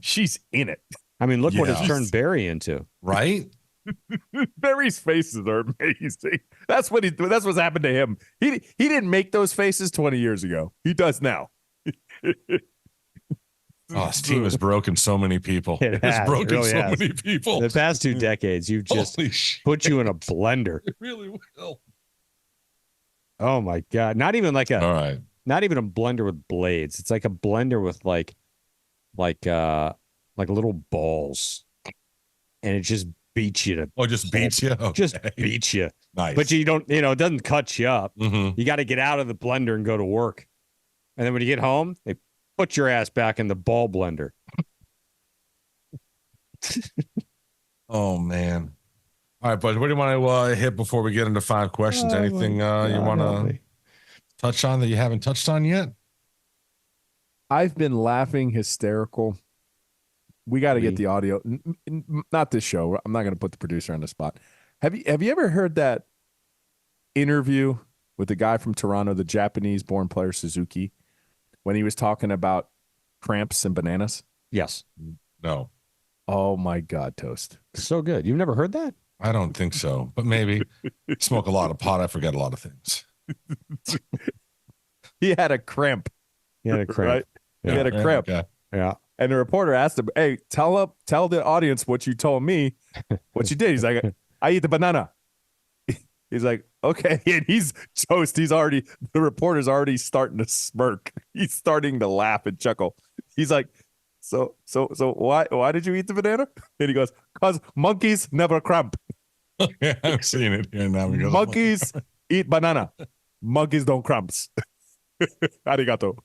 she's in it. I mean, look what it's turned Barry into. Right? Barry's faces are amazing. That's what's happened to him. He didn't make those faces 20 years ago. He does now. His team has broken so many people. It has broken many people. The past 2 decades, you've just put you in a blender. It really will. Oh my God. Not even like all right. Not even a blender with blades. It's like a blender with like little balls. And it just beats you to just beats you? Okay. Just beats you. Nice. But you don't, it doesn't cut you up. Mm-hmm. You got to get out of the blender and go to work. And then when you get home, they put your ass back in the ball blender. Oh, man. All right, but what do you want to hit before we get into 5 questions? Anything you want to touch on that you haven't touched on yet? I've been laughing hysterical. We got to get the audio. Not this show. I'm not going to put the producer on the spot. Have you ever heard that interview with the guy from Toronto, the Japanese-born player Suzuki, when he was talking about cramps and bananas? Yes. No. Oh my God, Toast. So good. You've never heard that? I don't think so, but maybe. Smoke a lot of pot. I forget a lot of things. He had a cramp. Right? Yeah. He had a cramp. Okay. Yeah. And the reporter asked him, "Hey, tell the audience what you told me, what you did." He's like, "I eat the banana." He's like, "Okay," and he's Toast. The reporter's already starting to smirk. He's starting to laugh and chuckle. He's like, "So why did you eat the banana?" And he goes, "'Cause monkeys never cramp." Yeah, I'm seeing it here now. Monkeys eat banana. Monkeys don't cramps. Arigato.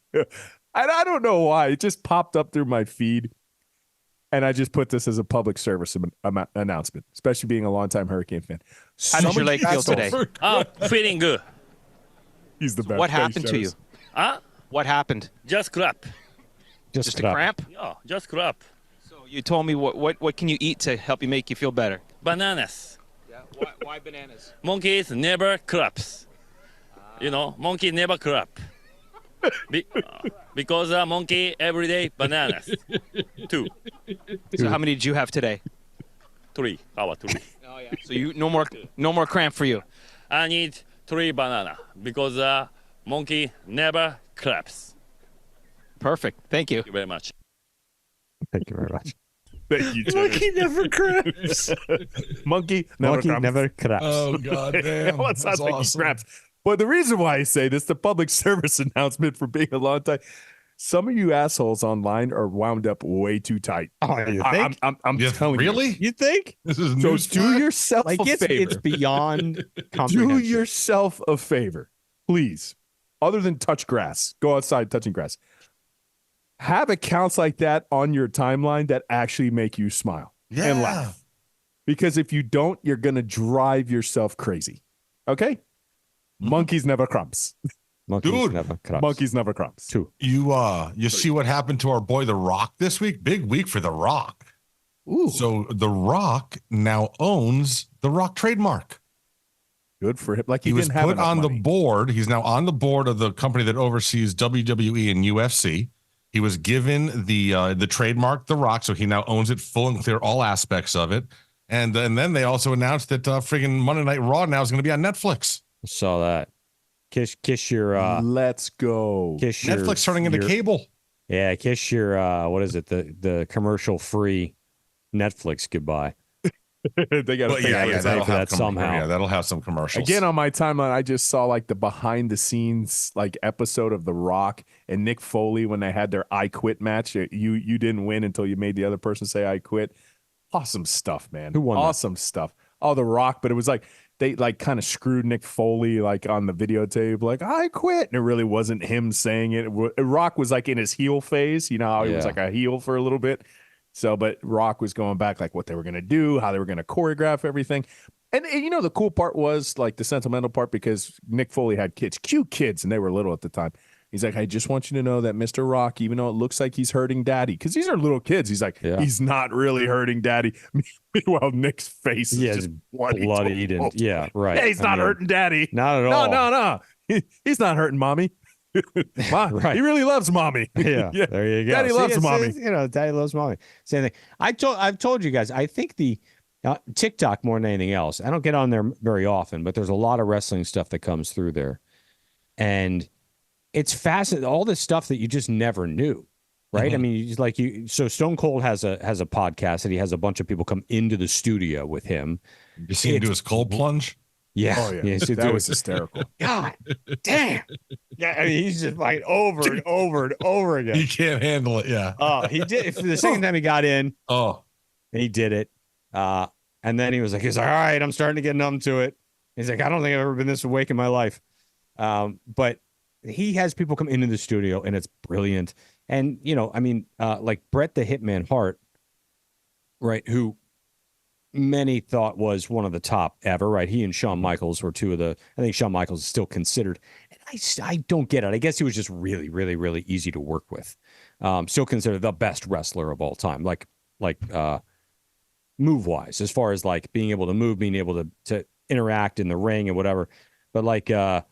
And I don't know why. It just popped up through my feed. And I just put this as a public service announcement, especially being a longtime Hurricane fan. How does your leg feel today? Feeling good. He's the best. What happened to you? What happened? Just crap. Just a cramp? Yeah, just crap. So you told me what can you eat to help you make you feel better? Bananas. Yeah. Why bananas? Monkeys never craps. Monkey never crap. Because a monkey every day bananas. 2. So how many did you have today? 3. How about 3? Oh yeah. So you no more cramp for you. I need 3 banana because monkey never craps. Perfect. Thank you. Thank you very much. Thank you very much. Thank you, Monkey never craps. Monkey never craps. Oh, God damn. Well, it sounds That's like awesome. he craps. But the reason why I say this, the public service announcement for being a long time. Some of you assholes online are wound up way too tight. Oh, you think? I'm telling you. Really? You think? This is So news do flash? yourself Like a it's favor. beyond Do comprehension. yourself a favor, please. Other than touch grass, go outside touching grass. Have accounts like that on your timeline that actually make you smile and laugh. Because if you don't, you're going to drive yourself crazy. Okay? Mm-hmm. Monkeys never crumbs. Monkeys Dude, never craps. Monkeys never crumbs. Two. You see what happened to our boy The Rock this week? Big week for The Rock. Ooh. So The Rock now owns the Rock trademark. Good for him. Like He was didn't have put enough on the money. board. He's now on the board of the company that oversees WWE and UFC. He was given the trademark The Rock, so he now owns it full and clear, all aspects of it. And then they also announced that friggin' Monday Night Raw now is going to be on Netflix. Saw that. Kiss your Let's go. kiss your Netflix turning into cable. Yeah, kiss your what is it? The commercial free Netflix goodbye. They got But to that'll have that somehow. Yeah, that'll have some commercials. Again, on my timeline, I just saw like the behind the scenes like episode of The Rock and Nick Foley when they had their I Quit match. You didn't win until you made the other person say I quit. Awesome stuff, man. Who won that? Awesome stuff. Oh, The Rock, but it was like they like kind of screwed Nick Foley like on the videotape, like I quit, and it really wasn't him saying it. Rock was like in his heel phase, you know how he was Yeah. like a heel for a little bit. So, but Rock was going back like what they were going to do, how they were going to choreograph everything. And you know, the cool part was like the sentimental part because Nick Foley had kids, cute kids, and they were little at the time. He's like, I just want you to know that Mr. Rock, even though it looks like he's hurting daddy, because these are little kids, he's like, Yeah. he's not really hurting daddy. Meanwhile, Nick's face is just bloodied and yeah, right. Yeah, he's not hurting daddy. Not at all. No. He's not hurting mommy. Right. He really loves mommy. Yeah, there you go. Daddy loves mommy. Daddy loves mommy. Same thing. I've told you guys. I think the TikTok more than anything else. I don't get on there very often, but there's a lot of wrestling stuff that comes through there, and it's fascinating. All this stuff that you just never knew, right? Mm-hmm. I mean, so Stone Cold has a podcast that he has a bunch of people come into the studio with him. You see him do his cold plunge? Yeah, Oh, yeah. That was hysterical. God damn. Yeah, I mean, he's just like over and over and over again. He can't handle it. Yeah. Oh, he did. For the second time he got in, Oh, and he did it. And then he's like, all right, I'm starting to get numb to it. He's like, I don't think I've ever been this awake in my life. But he has people come into the studio, and it's brilliant. And, you know, I mean, like Bret the Hitman Hart, right, who many thought was one of the top ever, right? He and Shawn Michaels were two of the, I think Shawn Michaels is still considered. And I don't get it. I guess he was just really, really, really easy to work with. Still considered the best wrestler of all time, like move wise, as far as like being able to move, being able to interact in the ring and whatever. But like Hitman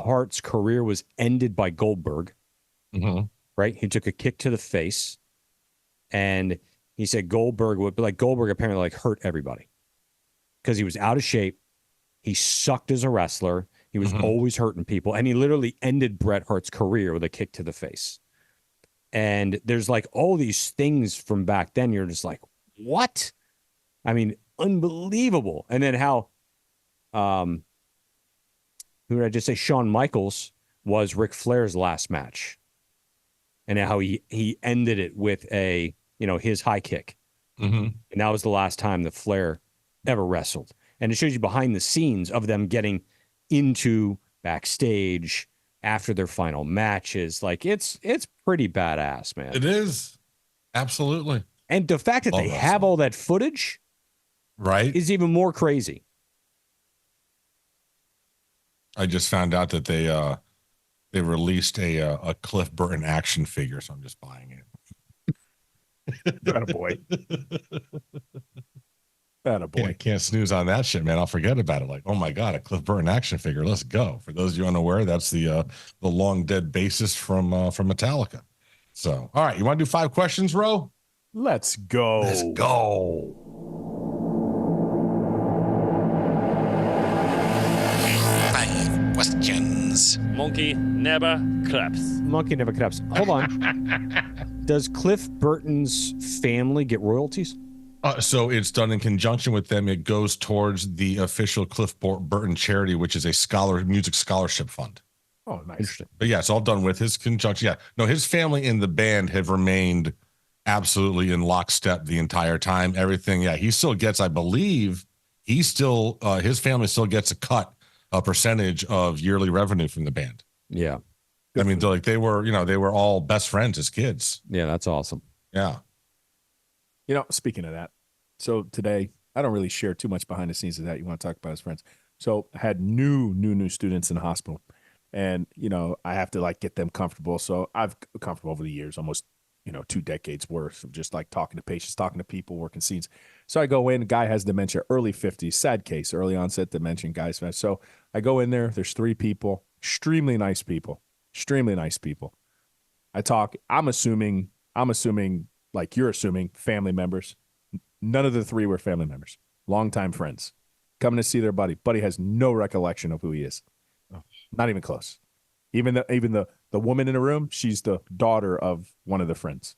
Hart's career was ended by Goldberg, right? He took a kick to the face, and he said Goldberg apparently like hurt everybody because he was out of shape. He sucked as a wrestler. He was always hurting people, and he literally ended Bret Hart's career with a kick to the face. And there's like all these things from back then. You're just like, what? I mean, unbelievable. And then how, who did I just say? Shawn Michaels was Ric Flair's last match, and how he ended it with a, you know, his high kick. And that was the last time that Flair ever wrestled. And it shows you behind the scenes of them getting into backstage after their final matches. Like it's pretty badass, man. it is. Absolutely. And the fact that Love they that have song. all that footage Right. is even more crazy. I just found out that they released a Cliff Burton action figure, so I'm just buying it. Attaboy. Attaboy. Can't snooze on that shit, man. I'll forget about it. Like, oh my God, a Cliff Burton action figure. Let's go. For those of you unaware, that's the long dead bassist from Metallica. So, all right, you want to do 5 questions, Ro? Let's go. Let's go. 5 questions. Monkey never claps. Monkey never claps. Hold on. Does Cliff Burton's family get royalties? So it's done in conjunction with them. It goes towards the official Cliff Burton charity, which is a music scholarship fund. Oh, nice. But yeah, it's all done with his conjunction. Yeah, no, his family in the band have remained absolutely in lockstep the entire time. Everything. Yeah, he still gets, I believe, his family still gets a percentage of yearly revenue from the band. Yeah. I mean, they were all best friends as kids. Yeah, that's awesome. Yeah. Speaking of that, so today I don't really share too much behind the scenes of that. You want to talk about as friends. So I had new students in the hospital, and I have to like get them comfortable. So I've comfortable over the years, almost 2 decades worth of just like talking to patients, talking to people, working scenes. So I go in, guy has dementia, early 50s, sad case, early onset dementia, guys. So I go in there, there's 3 people, extremely nice people. I talk, I'm assuming like you're assuming family members. None of the 3 were family members, longtime friends, coming to see their buddy. Buddy has no recollection of who he is. Not even close. Even the woman in the room, she's the daughter of one of the friends.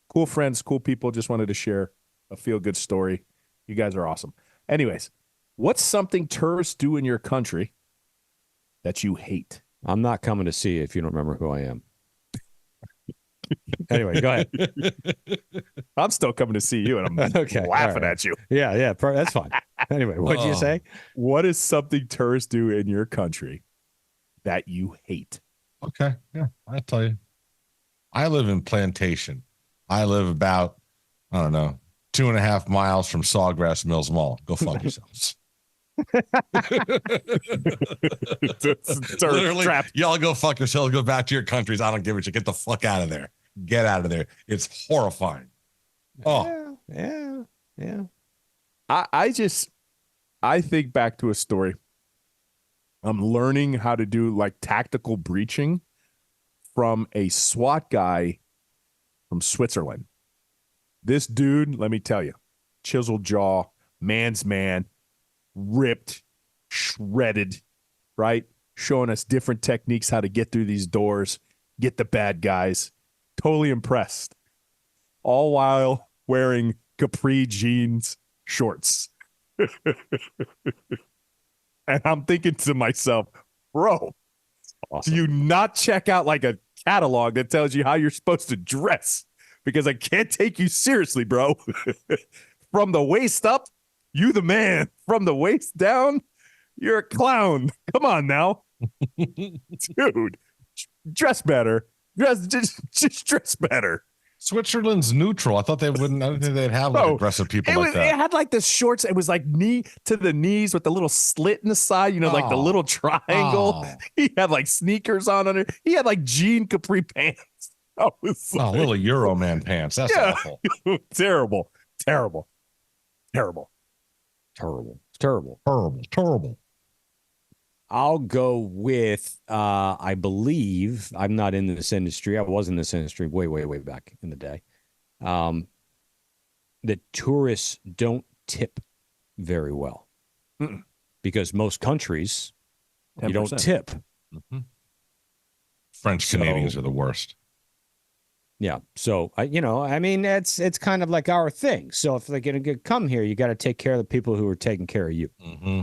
Cool friends, cool people. Just wanted to share a feel-good story. You guys are awesome. Anyways, what's something tourists do in your country that you hate? I'm not coming to see you if you don't remember who I am. Anyway, go ahead. I'm still coming to see you, and I'm laughing at you. Yeah, that's fine. Anyway, what'd you say? What is something tourists do in your country that you hate? Okay, yeah, I'll tell you. I live in Plantation. I live about, 2.5 miles from Sawgrass Mills Mall. Go fuck yourselves. Literally, y'all go fuck yourselves. Go back to your countries. I don't give a shit. Get the fuck out of there. Get out of there. It's horrifying. Oh, yeah. I think back to a story. I'm learning how to do like tactical breaching from a SWAT guy from Switzerland. This dude, let me tell you, chiseled jaw, man's man, ripped, shredded, right? Showing us different techniques how to get through these doors, get the bad guys. Totally impressed. All while wearing capri jeans shorts. And I'm thinking to myself, bro, awesome. Do you not check out like a catalog that tells you how you're supposed to dress? Because I can't take you seriously, bro. From the waist up, you the man. From the waist down, you're a clown. Come on now. Dude, dress better. Just dress better. Switzerland's neutral. I thought they wouldn't. I don't think they'd have like aggressive people like that. It had like the shorts. It was like knee to the knees with the little slit in the side, like the little triangle. He had like sneakers on under. He had like jean capri pants. Little Euro man pants. That's awful. Terrible. I'll go with, I believe, I'm not in this industry. I was in this industry way, way, way back in the day. That tourists don't tip very well. Because most countries, 10%. You don't tip. Mm-hmm. French Canadians are the worst. Yeah. So, it's kind of like our thing. So if they're going to come here, you got to take care of the people who are taking care of you. Mm-hmm.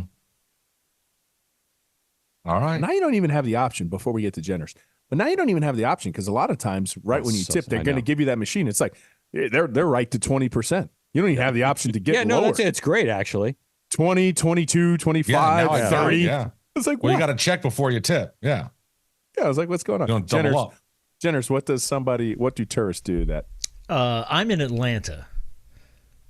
All right. Now you don't even have the option before we get to generous. But now you don't even have the option because a lot of times when you tip, they're going to give you that machine. It's like they're right to 20%. You don't even have the option to get lower. It's great, actually. 20, 22, 25, 30. Yeah. It's like, you got to check before you tip. Yeah. Yeah. I was like, what's going on? You don't double up. Generous, what do tourists do that? I'm in Atlanta.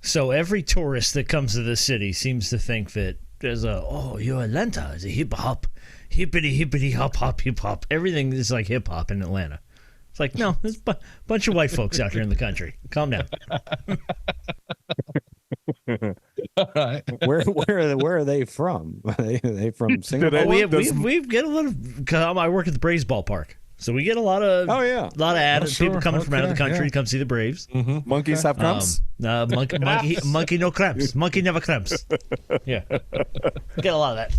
So every tourist that comes to the city seems to think that there's you're Atlanta. It's a hip hop. Hippity hop hop hip hop. Everything is like hip hop in Atlanta. It's like, no, there's a bunch of white folks out here in the country. Calm down. All right. Where are they from? Are they from Singapore? We get a lot of. I work at the Braves ballpark, so we get a lot of. Oh yeah, a lot of added people coming from out of the country to come see the Braves. Mm-hmm. Monkeys have cramps. Monkey no cramps. Monkey never cramps. Yeah, get a lot of that.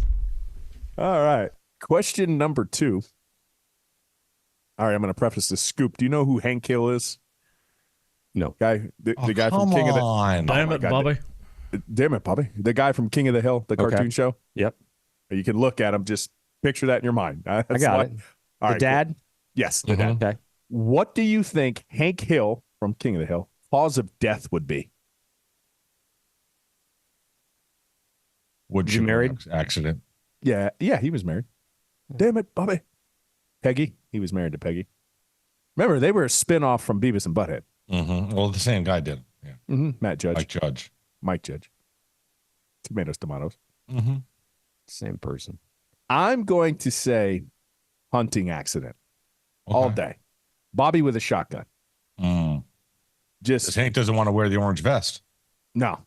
All right. Question number 2. All right, I'm going to preface this scoop. Do you know who Hank Hill is? No. The guy from King of the Damn it, Bobby. Damn it, Bobby. The guy from King of the Hill, the cartoon show. Yep. You can look at him, just picture that in your mind. I got it. All the right, dad? cool. Yes, the dad. Okay. What do you think Hank Hill from King of the Hill, cause of death would be? Would you married? Accident. Yeah, he was married. Damn it, Bobby. Peggy. He was married to Peggy. Remember, they were a spinoff from Beavis and Butthead. Mm-hmm. Well, the same guy did. Yeah. Mm-hmm. Matt Judge. Mike Judge. Tomatoes. Mm-hmm. Same person. I'm going to say hunting accident all day. Bobby with a shotgun. Just Hank doesn't want to wear the orange vest. No.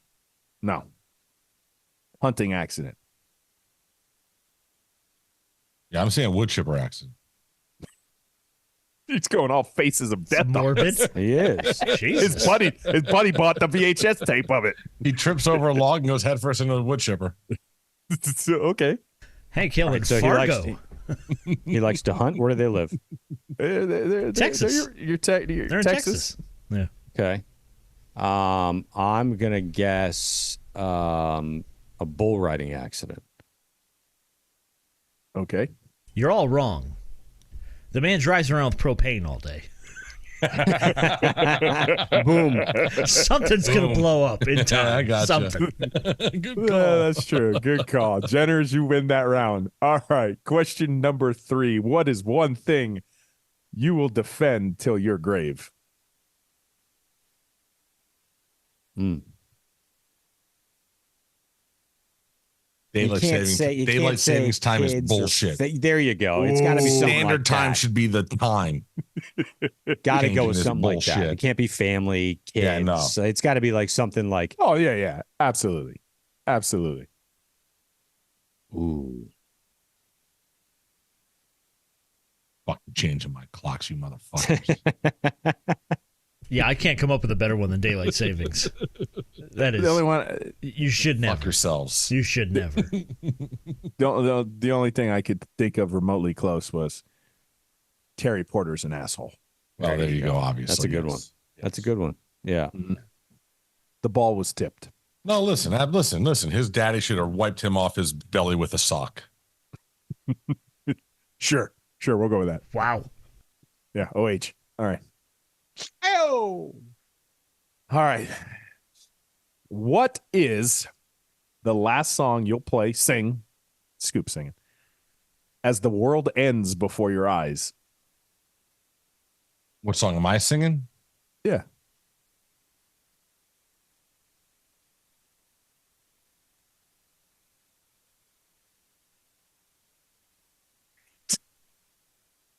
Hunting accident. Yeah, I'm saying wood chipper accident. He's going all faces of death. Morbid. He is. His buddy bought the VHS tape of it. He trips over a log and goes headfirst into the wood chipper. Okay. Hank Hill in So Fargo. He likes to hunt. Where do they live? Texas. They're They're in Texas. Yeah. Okay. I'm gonna guess a bull riding accident. Okay. You're all wrong. The man drives around with propane all day. Boom. Something's going to blow up in time. Yeah, I got Something. Good call. Yeah, that's true. Good call. Jenners, you win that round. All right. Question number 3. What is one thing you will defend till your grave? Daylight savings time is bullshit. There you go. It's got to be something standard like time that. should be the time. Got to go with Changing is something like that. bullshit. It can't be family, kids. Yeah, no. So it's got to be like something like, Oh, yeah. Absolutely. ooh, Fucking changing my clocks, you motherfuckers. Yeah, I can't come up with a better one than daylight savings. That is The only one. You should never. Fuck yourselves. You should never. The only thing I could think of remotely close was Terry Porter's an asshole. Well, there you go. Obviously, that's a good one. That's a good one. Yeah. The ball was tipped. No, listen. His daddy should have wiped him off his belly with a sock. Sure. We'll go with that. Wow. Yeah. OH. All right. Oh. All right. What is the last song you'll play, Scoop singing, as the world ends before your eyes? What song am I singing? Yeah.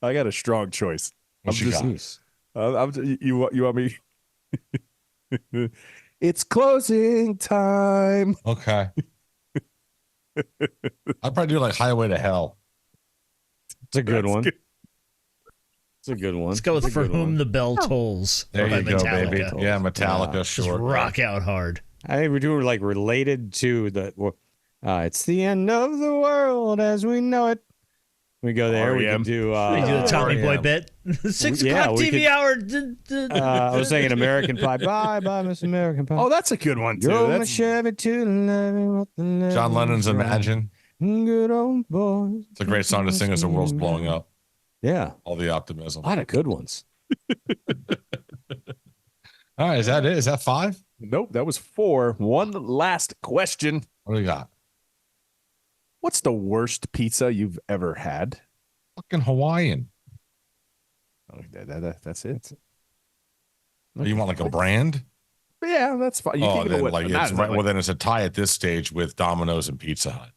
I got a strong choice. What you got? You want me? It's closing time. Okay. I'd probably do like Highway to Hell. It's a good one. Good. It's a good one. Let's go with For Whom the Bell Tolls. There by you go, Metallica. baby. Yeah, Metallica, Just sure. rock out hard. I think we're doing like related to the. It's the end of the world as we know it. We go there. We can do. We do the Tommy Boy bit. 6 o'clock TV hour. I was thinking American Pie. Bye, Miss American Pie. Oh, that's a good one too. You're my Chevy to the John Lennon's Imagine. Good old boys. It's a great song to sing as the world's blowing up. Yeah. All the optimism. A lot of good ones. All right, is that it? Is that 5? Nope, that was 4. One last question. What do we got? What's the worst pizza you've ever had? Fucking Hawaiian. Oh, that's it. You want like a brand? Yeah, that's fine. You can go then with like it's right. Well, then it's a tie at this stage with Domino's and Pizza Hut.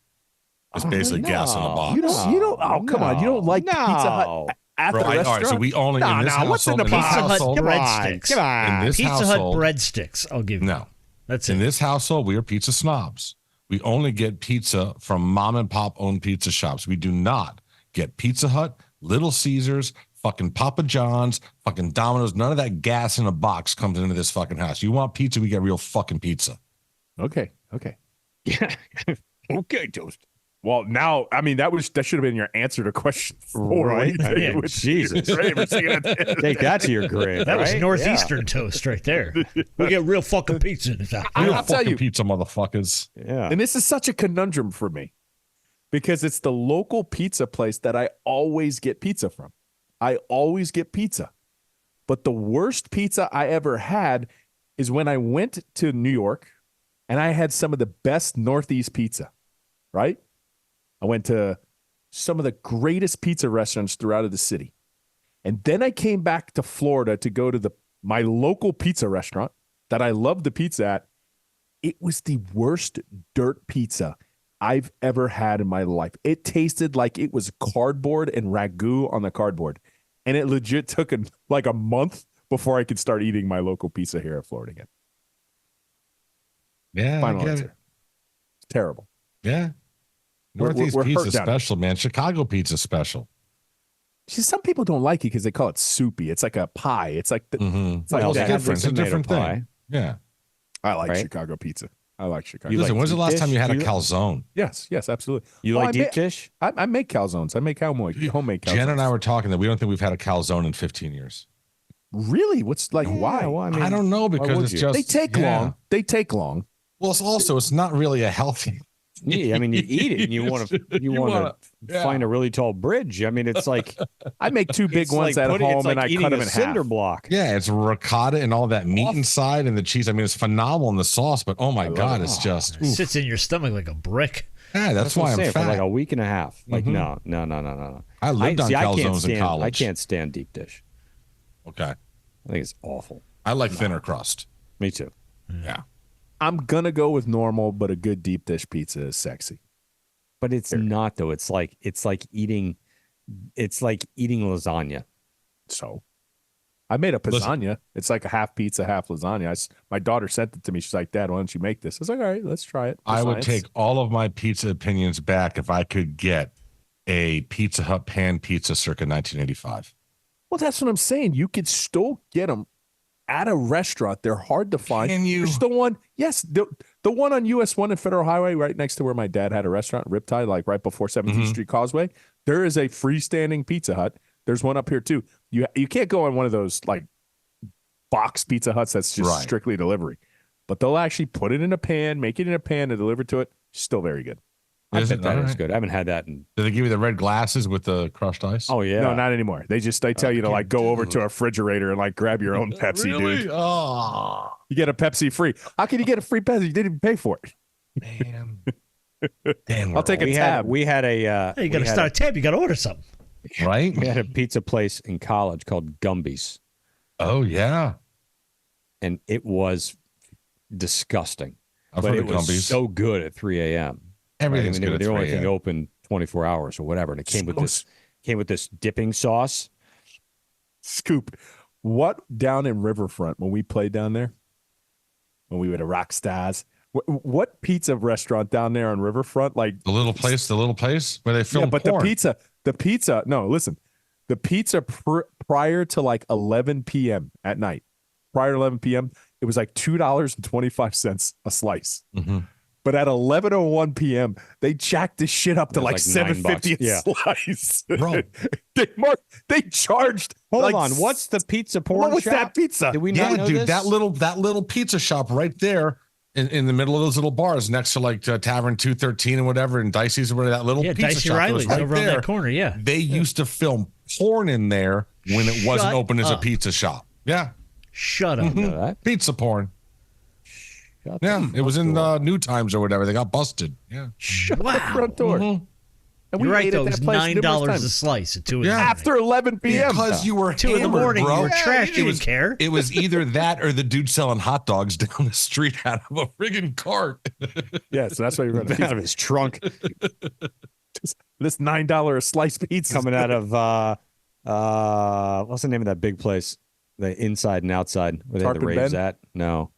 It's basically gas in a box. You don't. Oh, come on. You don't like Pizza Hut at the restaurant? All right, so we only in this what's in household. the Pizza box? Hut Come on, breadsticks. come on. In this Pizza household, Hut breadsticks. I'll give you. No, that's in it. this household, we are pizza snobs. We only get pizza from mom and pop owned pizza shops. We do not get Pizza Hut, Little Caesars, fucking Papa John's, fucking Domino's. None of that gas in a box comes into this fucking house. You want pizza? We get real fucking pizza. Okay. Yeah. Okay, Toast. Well, now, I mean, that should have been your answer to question 4. Right? Yeah, Jesus. Take that to your grave. That was right? Northeastern toast right there. We get real fucking pizza in the town. Real I'll tell fucking you. pizza, motherfuckers. Yeah. And this is such a conundrum for me because it's the local pizza place that I always get pizza from. I always get pizza. But the worst pizza I ever had is when I went to New York and I had some of the best Northeast pizza, right? I went to some of the greatest pizza restaurants throughout the city. And then I came back to Florida to go to my local pizza restaurant that I love the pizza at. It was the worst dirt pizza I've ever had in my life. It tasted like it was cardboard and ragu on the cardboard. And it legit took like a month before I could start eating my local pizza here in Florida again. Yeah, Final I get answer. it. It's terrible. Yeah. We're Northeast hurt pizza down. special, man. Chicago pizza special. See, some people don't like it because they call it soupy. It's like a pie. It's like it's like Well, it's that. different. It's a Tomato different pie. thing. Yeah. I like Right? Chicago pizza. I like Chicago. Listen, like when's the deep last time dish? you had a You- calzone? Yes, absolutely. You Oh, like I deep ma- dish? I make calzones. I make homemade calzones. Jen and I were talking that we don't think we've had a calzone in 15 years. Really? What's like? Why? Yeah, well, I don't know because would it's you? just They take yeah. long. They take long. Well, it's not really a healthy. Yeah, I mean, you eat it and you want to yeah. find a really tall bridge. I mean, it's like I make 2 big it's ones like at putting- home it's like and I eating cut them a in cinder half. block. Yeah, it's ricotta and all that meat inside and the cheese. I mean, it's phenomenal in the sauce, but oh my god, it's just It sits in your stomach like a brick. yeah. That's why I'm saying, fat. for like a week and a half. Like Mhm. no. I lived on I can't calzones in stand. college. I can't stand deep dish. Okay, I think it's awful. I like thinner crust. Me too. Yeah, I'm gonna go with normal, but a good deep dish pizza is sexy. But it's not though. It's like eating lasagna. So I made a lasagna. It's like a half pizza, half lasagna. My daughter sent it to me. She's like, "Dad, why don't you make this?" I was like, "All right, let's try it." I would take all of my pizza opinions back if I could get a Pizza Hut pan pizza circa 1985. Well, that's what I'm saying. You could still get them at a restaurant. They're hard to find. Can you? There's the one, yes, the one on US 1 and Federal Highway, right next to where my dad had a restaurant, Riptide, like right before 17th Street Causeway. There is a freestanding Pizza Hut. There's one up here too. You can't go on one of those like box Pizza Huts that's just strictly delivery, but they'll actually put it in a pan, make it in a pan, and deliver to it. Still very good. I Is bet it? that All is right. good. I haven't had that in. Do they give you the red glasses with the crushed ice? Oh yeah. No, not anymore. They tell you to like go over to a refrigerator and like grab your own Pepsi, really? dude. Oh You get a Pepsi free. How can you get a free Pepsi? You didn't even pay for it. man. Damn, I'll take a we tab. had a. Hey, you got to start a tab. You got to order something. right. We had a pizza place in college called Gumby's, Oh yeah, and it was disgusting. I've but heard it of was Gumby's. so good at 3 a.m. Everything's Right? I mean, good. they at were the only 3 thing a.m. open 24 hours or whatever, and it came with this dipping sauce. Scoop. What down in Riverfront when we played down there? When we were at Rock Stars? What pizza restaurant down there on Riverfront? Like The little place where they film but porn. the pizza. No, listen, the pizza prior to like 11 p.m. at night, prior to 11 p.m., it was like $2.25 a slice. Mm-hmm. But at 11:01 p.m., they jacked this shit up to It like was like $7.50 $9. Yeah. slice. Bro. they charged. Hold like, on, what's the pizza porn what was shop? that pizza? Did we not Yeah, know dude, this? that little pizza shop right there in the middle of those little bars next to like Tavern 213 and whatever and Dicey's or whatever, that little Yeah, pizza Dicey shop that Riley's was right over on there. that corner. Yeah. They used to film porn in there when it wasn't Shut open as a up. pizza shop. Yeah, Shut up. Know that? pizza porn. Shut Yeah, the it was in fuck up. New Times or whatever. They got busted. Yeah, Wow. front door. Mhm. And we You're right, ate though. at It was that place numerous $9 a times. slice at 2 in the Yeah. morning. After 11 p.m. because you were 2 in the hammered, morning, bro. you were trashed. It You was- didn't care. It was either that or the dude selling hot dogs down the street out of a friggin' cart. Yeah, so that's why you run a out pizza. of his trunk This $9 a slice pizza coming out of what's the name of that big place? The inside and outside where they had the Tarpon raves Bend? at? No.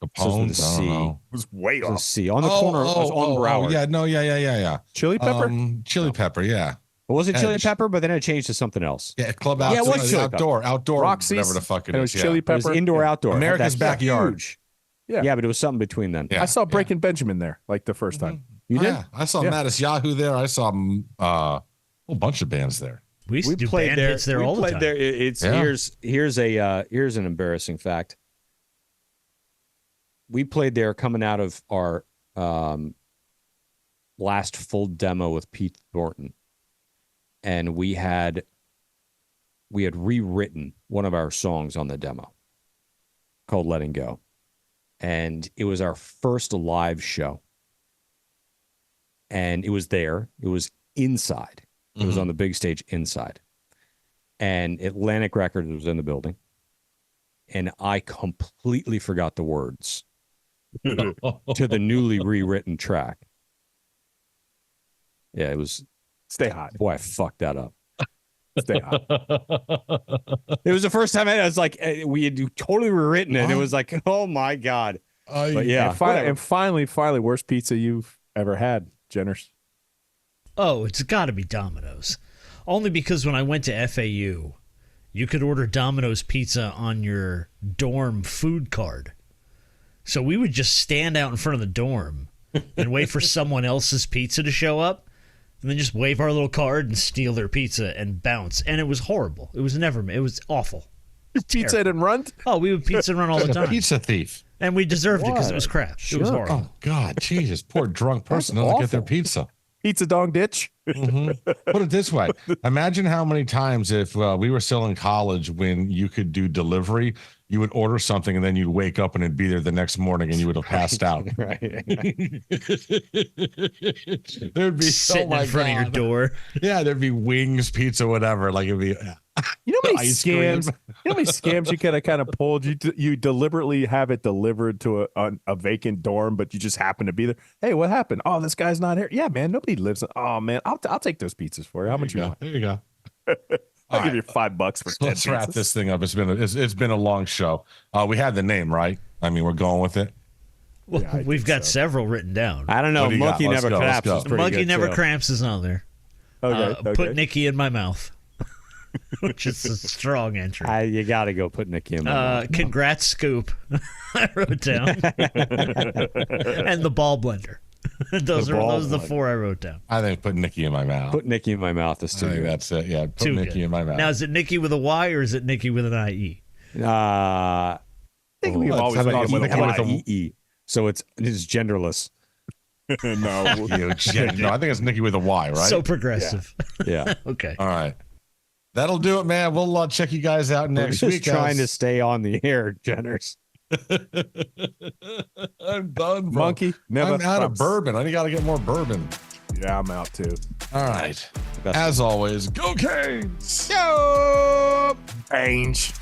Capone, with a C. was way It was a off. C. On the corner, it was on Broward. Yeah, no, yeah. Chili pepper? Chili pepper, yeah. It wasn't chili Edge. pepper, but then it changed to something else. Yeah, club Yeah, it outdoor, was chili outdoor, Roxy's, whatever the fuck it and it is. was chili It was pepper. indoor, Yeah. outdoor. America's That's backyard. huge. Yeah. Yeah, but it was something between them. Yeah. I saw Breaking Benjamin there like the first time. You did? Yeah, I saw Mattis Yahoo there. I saw a whole bunch of bands there. We used to do band hits there all the time. Here's an embarrassing fact. We played there coming out of our last full demo with Pete Thornton, and we had rewritten one of our songs on the demo called "Letting Go," and it was our first live show, and it was there. It was inside. It was on the big stage inside, and Atlantic Records was in the building, and I completely forgot the words to the newly rewritten track. Yeah, it was Stay Hot. Boy, I fucked that up. Stay Hot. It was the first time I was like, we had totally rewritten it. And it was like, oh my God. But yeah. And finally, worst pizza you've ever had, Jenners. Oh, it's got to be Domino's. Only because when I went to FAU, you could order Domino's pizza on your dorm food card. So we would just stand out in front of the dorm and wait for someone else's pizza to show up, and then just wave our little card and steal their pizza and bounce. And it was horrible. It was awful. Pizza and run? Oh, we would pizza and run all the time. Pizza thief. And we deserved it because it was crap. Sure. It was horrible. Oh God, Jesus, poor drunk person doesn't get their pizza. Pizza dong ditch. Put it this way: imagine how many times if we were still in college when you could do delivery, you would order something and then you'd wake up and it'd be there the next morning and you would have passed out. Right. There'd be sitting in front of your door. Yeah, there'd be wings, pizza, whatever. Like it'd be. You know how many scams? You know how many scams you could have kind of pulled? You deliberately have it delivered to a vacant dorm, but you just happen to be there. Hey, what happened? Oh, this guy's not here. Yeah, man, nobody lives. Oh man, I'll take those pizzas for you. How much you want? There you go. I'll give you $5 for 10 Let's wrap this thing up. It's been a long show. We had the name right. I mean, we're going with it. Well, yeah, we've got several written down. I don't know. Monkey Never Cramps. Monkey Never Cramps is on there. Okay. Put Nicky in my mouth. Which is a strong entry. You got to go put Nicky in my mouth. Congrats, Scoop. I wrote down. And the ball blender. Those are the four I wrote down. I think put Nicky in my mouth. Put Nicky in my mouth is too good. That's it. Yeah, put Nicky in my mouth. Now, is it Nicky with a Y or is it Nicky with an IE? I think we've always gone with an IE. So it's genderless. No. No, I think it's Nicky with a Y, right? So progressive. Yeah. Okay. All right. That'll do it, man. We'll check you guys out next week. Trying to stay on the air, Jenners. I'm done, bro. Monkey, never. I'm out of bourbon. I got to get more bourbon. Yeah, I'm out too. All right. As always, go Canes! Go Canes!